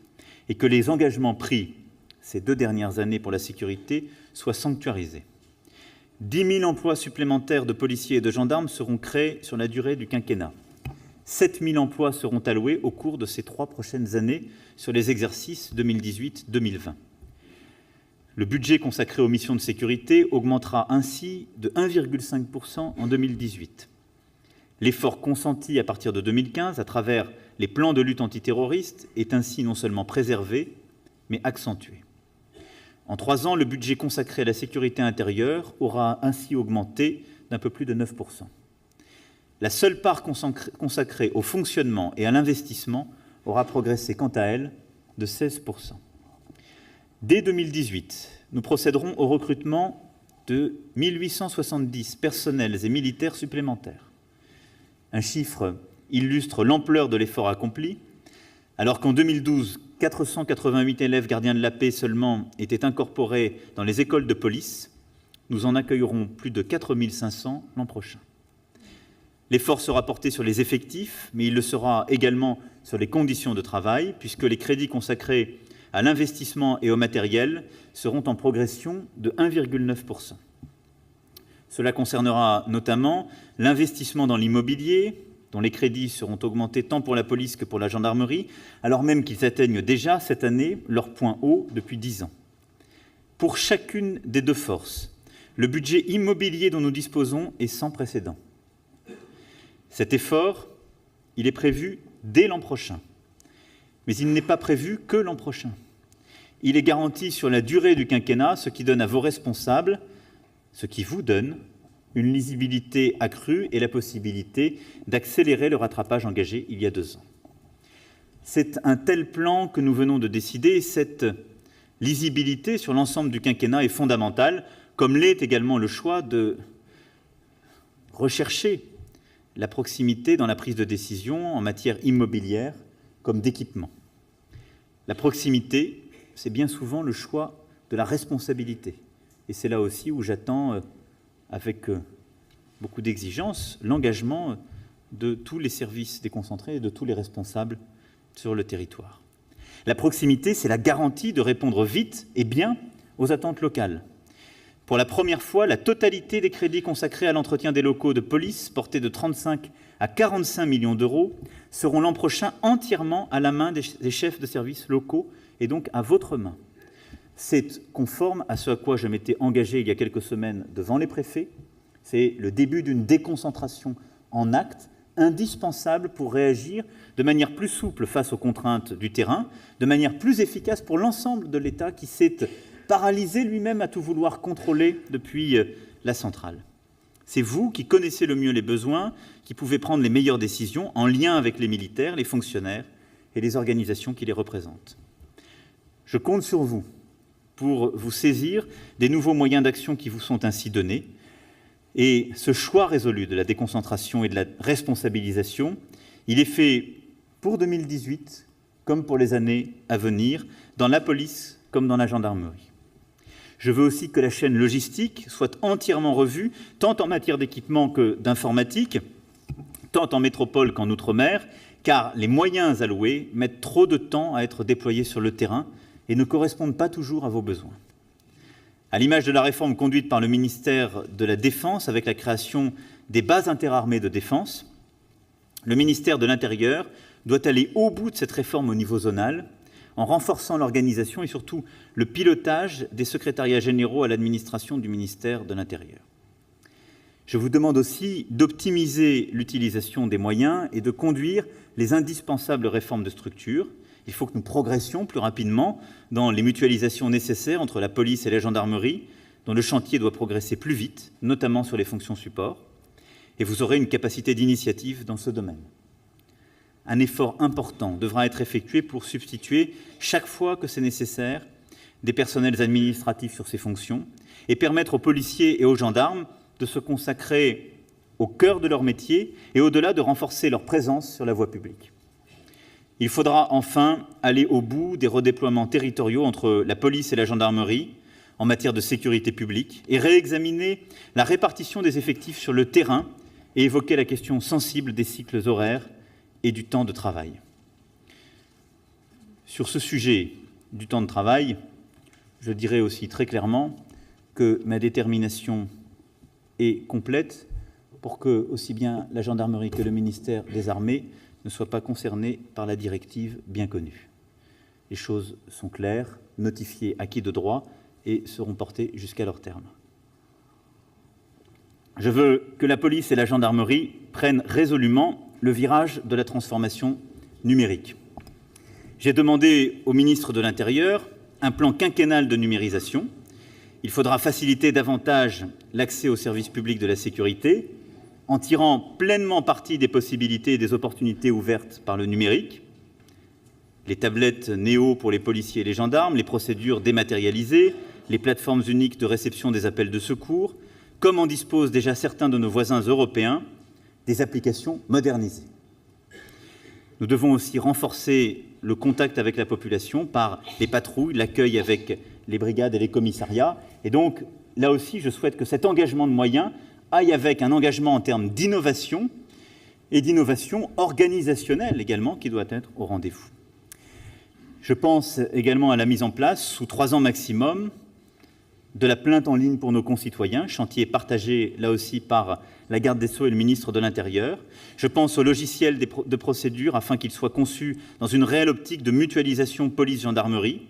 et que les engagements pris ces 2 dernières années pour la sécurité soient sanctuarisés. 10 000 emplois supplémentaires de policiers et de gendarmes seront créés sur la durée du quinquennat. 7 000 emplois seront alloués au cours de ces 3 prochaines années sur les exercices 2018-2020. Le budget consacré aux missions de sécurité augmentera ainsi de 1,5 % en 2018. L'effort consenti à partir de 2015 à travers les plans de lutte antiterroriste est ainsi non seulement préservé, mais accentué. En 3 ans, le budget consacré à la sécurité intérieure aura ainsi augmenté d'un peu plus de 9 %. La seule part consacrée au fonctionnement et à l'investissement aura progressé quant à elle de 16 %. Dès 2018, nous procéderons au recrutement de 1 870 personnels et militaires supplémentaires. Un chiffre illustre l'ampleur de l'effort accompli, alors qu'en 2012, 488 élèves gardiens de la paix seulement étaient incorporés dans les écoles de police. Nous en accueillerons plus de 4 500 l'an prochain. L'effort sera porté sur les effectifs, mais il le sera également sur les conditions de travail, puisque les crédits consacrés à l'investissement et au matériel seront en progression de 1,9 %. Cela concernera notamment l'investissement dans l'immobilier, dont les crédits seront augmentés tant pour la police que pour la gendarmerie, alors même qu'ils atteignent déjà cette année leur point haut depuis 10 ans. Pour chacune des 2 forces, le budget immobilier dont nous disposons est sans précédent. Cet effort, il est prévu dès l'an prochain, mais il n'est pas prévu que l'an prochain. Il est garanti sur la durée du quinquennat, ce qui donne à vos responsables, ce qui vous donne une lisibilité accrue et la possibilité d'accélérer le rattrapage engagé il y a 2 ans. C'est un tel plan que nous venons de décider et cette lisibilité sur l'ensemble du quinquennat est fondamentale, comme l'est également le choix de rechercher la proximité dans la prise de décision en matière immobilière comme d'équipement. La proximité, c'est bien souvent le choix de la responsabilité. Et c'est là aussi où j'attends avec beaucoup d'exigence, l'engagement de tous les services déconcentrés et de tous les responsables sur le territoire. La proximité, c'est la garantie de répondre vite et bien aux attentes locales. Pour la première fois, la totalité des crédits consacrés à l'entretien des locaux de police, portés de 35 à 45 millions d'euros, seront l'an prochain entièrement à la main des chefs de services locaux et donc à votre main. C'est conforme à ce à quoi je m'étais engagé il y a quelques semaines devant les préfets. C'est le début d'une déconcentration en actes indispensable pour réagir de manière plus souple face aux contraintes du terrain, de manière plus efficace pour l'ensemble de l'État qui s'est paralysé lui-même à tout vouloir contrôler depuis la centrale. C'est vous qui connaissez le mieux les besoins, qui pouvez prendre les meilleures décisions en lien avec les militaires, les fonctionnaires et les organisations qui les représentent. Je compte sur vous pour vous saisir des nouveaux moyens d'action qui vous sont ainsi donnés. Et ce choix résolu de la déconcentration et de la responsabilisation, il est fait pour 2018 comme pour les années à venir, dans la police comme dans la gendarmerie. Je veux aussi que la chaîne logistique soit entièrement revue, tant en matière d'équipement que d'informatique, tant en métropole qu'en outre-mer, car les moyens alloués mettent trop de temps à être déployés sur le terrain et ne correspondent pas toujours à vos besoins. À l'image de la réforme conduite par le ministère de la Défense avec la création des bases interarmées de défense, le ministère de l'Intérieur doit aller au bout de cette réforme au niveau zonal, en renforçant l'organisation et surtout le pilotage des secrétariats généraux à l'administration du ministère de l'Intérieur. Je vous demande aussi d'optimiser l'utilisation des moyens et de conduire les indispensables réformes de structure. Il faut que nous progressions plus rapidement dans les mutualisations nécessaires entre la police et la gendarmerie, dont le chantier doit progresser plus vite, notamment sur les fonctions support. Et vous aurez une capacité d'initiative dans ce domaine. Un effort important devra être effectué pour substituer, chaque fois que c'est nécessaire, des personnels administratifs sur ces fonctions et permettre aux policiers et aux gendarmes de se consacrer au cœur de leur métier et au-delà de renforcer leur présence sur la voie publique. Il faudra enfin aller au bout des redéploiements territoriaux entre la police et la gendarmerie en matière de sécurité publique et réexaminer la répartition des effectifs sur le terrain et évoquer la question sensible des cycles horaires et du temps de travail. Sur ce sujet du temps de travail, je dirais aussi très clairement que ma détermination est complète pour que aussi bien la gendarmerie que le ministère des Armées ne soient pas concernés par la directive bien connue. Les choses sont claires, notifiées à qui de droit et seront portées jusqu'à leur terme. Je veux que la police et la gendarmerie prennent résolument le virage de la transformation numérique. J'ai demandé au ministre de l'Intérieur un plan quinquennal de numérisation. Il faudra faciliter davantage l'accès aux services publics de la sécurité en tirant pleinement parti des possibilités et des opportunités ouvertes par le numérique. Les tablettes Néo pour les policiers et les gendarmes, les procédures dématérialisées, les plateformes uniques de réception des appels de secours, comme en disposent déjà certains de nos voisins européens, des applications modernisées. Nous devons aussi renforcer le contact avec la population par les patrouilles, l'accueil avec les brigades et les commissariats. Et donc, là aussi, je souhaite que cet engagement de moyens aille avec un engagement en termes d'innovation et d'innovation organisationnelle également, qui doit être au rendez-vous. Je pense également à la mise en place, sous 3 ans maximum, de la plainte en ligne pour nos concitoyens, chantier partagé là aussi par la garde des Sceaux et le ministre de l'Intérieur. Je pense au logiciel de procédure afin qu'il soit conçu dans une réelle optique de mutualisation police-gendarmerie.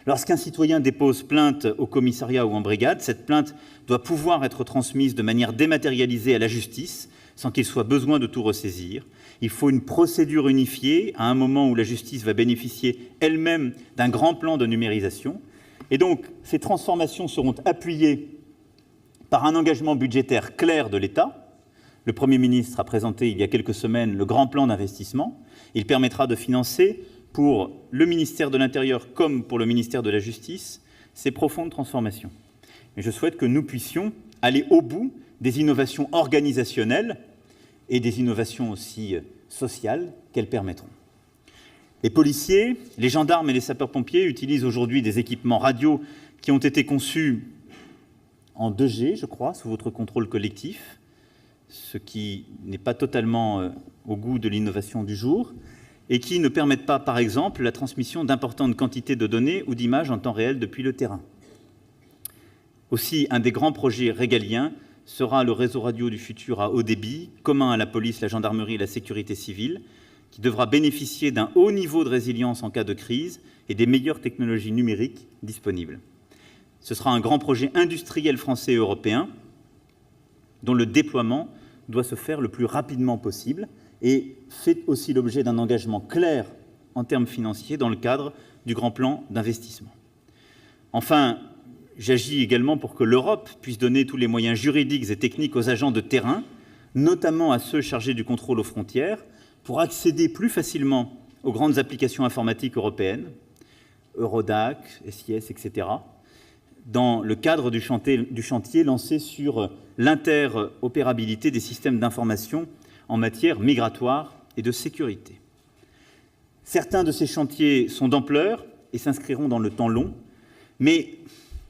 Lorsqu'un citoyen dépose plainte au commissariat ou en brigade, cette plainte doit pouvoir être transmise de manière dématérialisée à la justice, sans qu'il soit besoin de tout ressaisir. Il faut une procédure unifiée à un moment où la justice va bénéficier elle-même d'un grand plan de numérisation. Et donc, ces transformations seront appuyées par un engagement budgétaire clair de l'État. Le Premier ministre a présenté il y a quelques semaines le grand plan d'investissement. Il permettra de financer, pour le ministère de l'Intérieur comme pour le ministère de la Justice, ces profondes transformations. Mais je souhaite que nous puissions aller au bout des innovations organisationnelles et des innovations aussi sociales qu'elles permettront. Les policiers, les gendarmes et les sapeurs-pompiers utilisent aujourd'hui des équipements radio qui ont été conçus en 2G, je crois, sous votre contrôle collectif, ce qui n'est pas totalement au goût de l'innovation du jour, et qui ne permettent pas, par exemple, la transmission d'importantes quantités de données ou d'images en temps réel depuis le terrain. Aussi, un des grands projets régaliens sera le réseau radio du futur à haut débit, commun à la police, la gendarmerie et la sécurité civile, qui devra bénéficier d'un haut niveau de résilience en cas de crise et des meilleures technologies numériques disponibles. Ce sera un grand projet industriel français et européen dont le déploiement doit se faire le plus rapidement possible et fait aussi l'objet d'un engagement clair en termes financiers dans le cadre du grand plan d'investissement. Enfin, J'agis également pour que l'Europe puisse donner tous les moyens juridiques et techniques aux agents de terrain, notamment à ceux chargés du contrôle aux frontières, pour accéder plus facilement aux grandes applications informatiques européennes, Eurodac, SIS, etc., dans le cadre du chantier lancé sur l'interopérabilité des systèmes d'information en matière migratoire et de sécurité. Certains de ces chantiers sont d'ampleur et s'inscriront dans le temps long, mais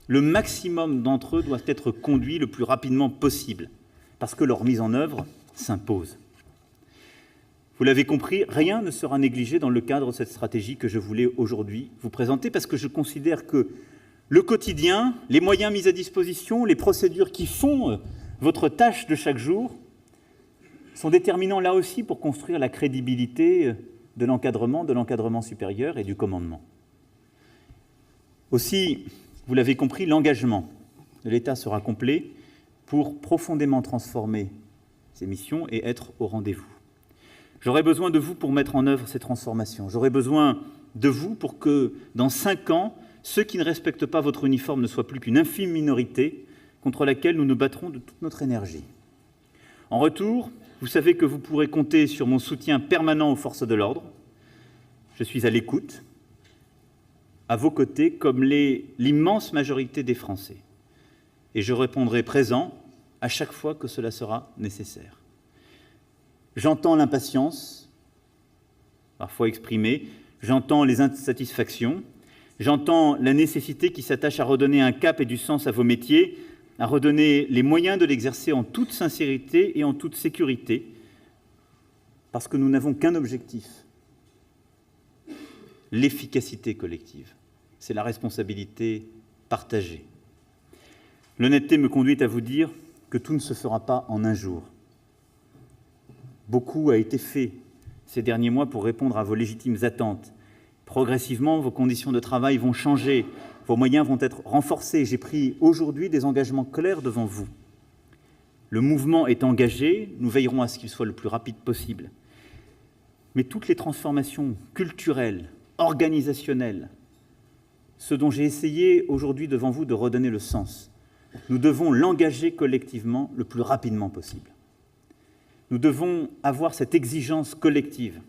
le maximum d'entre eux doivent être conduits le plus rapidement possible, parce que leur mise en œuvre s'impose. Vous l'avez compris, rien ne sera négligé dans le cadre de cette stratégie que je voulais aujourd'hui vous présenter, parce que je considère que le quotidien, les moyens mis à disposition, les procédures qui font votre tâche de chaque jour sont déterminants là aussi pour construire la crédibilité de l'encadrement supérieur et du commandement. Aussi, vous l'avez compris, l'engagement de l'État sera complet pour profondément transformer ces missions et être au rendez-vous. J'aurai besoin de vous pour mettre en œuvre ces transformations. J'aurai besoin de vous pour que, dans 5 ans, ceux qui ne respectent pas votre uniforme ne soient plus qu'une infime minorité contre laquelle nous nous battrons de toute notre énergie. En retour, vous savez que vous pourrez compter sur mon soutien permanent aux forces de l'ordre. Je suis à l'écoute, à vos côtés, comme l'immense majorité des Français. Et je répondrai présent à chaque fois que cela sera nécessaire. J'entends l'impatience, parfois exprimée, j'entends les insatisfactions, j'entends la nécessité qui s'attache à redonner un cap et du sens à vos métiers, à redonner les moyens de l'exercer en toute sincérité et en toute sécurité, parce que nous n'avons qu'un objectif, l'efficacité collective. C'est la responsabilité partagée. L'honnêteté me conduit à vous dire que tout ne se fera pas en un jour. Beaucoup a été fait ces derniers mois pour répondre à vos légitimes attentes. Progressivement, vos conditions de travail vont changer, vos moyens vont être renforcés. J'ai pris aujourd'hui des engagements clairs devant vous. Le mouvement est engagé, nous veillerons à ce qu'il soit le plus rapide possible. Mais toutes les transformations culturelles, organisationnelles, ce dont j'ai essayé aujourd'hui devant vous de redonner le sens, nous devons l'engager collectivement le plus rapidement possible. Nous devons avoir cette exigence collective.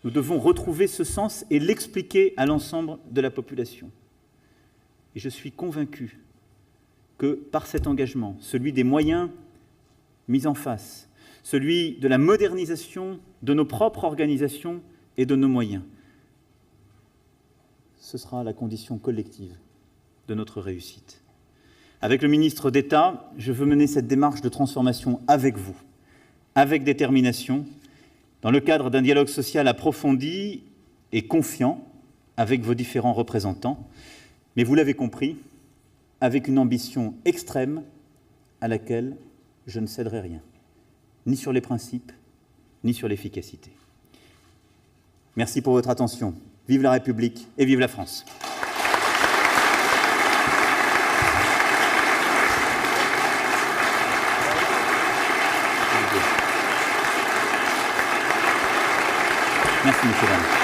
Nous devons retrouver ce sens et l'expliquer à l'ensemble de la population. Et je suis convaincu que par cet engagement, celui des moyens mis en face, celui de la modernisation de nos propres organisations et de nos moyens, ce sera la condition collective de notre réussite. Avec le ministre d'État, je veux mener cette démarche de transformation avec vous, avec détermination, dans le cadre d'un dialogue social approfondi et confiant avec vos différents représentants, mais vous l'avez compris, avec une ambition extrême à laquelle je ne céderai rien, ni sur les principes, ni sur l'efficacité. Merci pour votre attention. Vive la République et vive la France. Merci, messieurs, dames.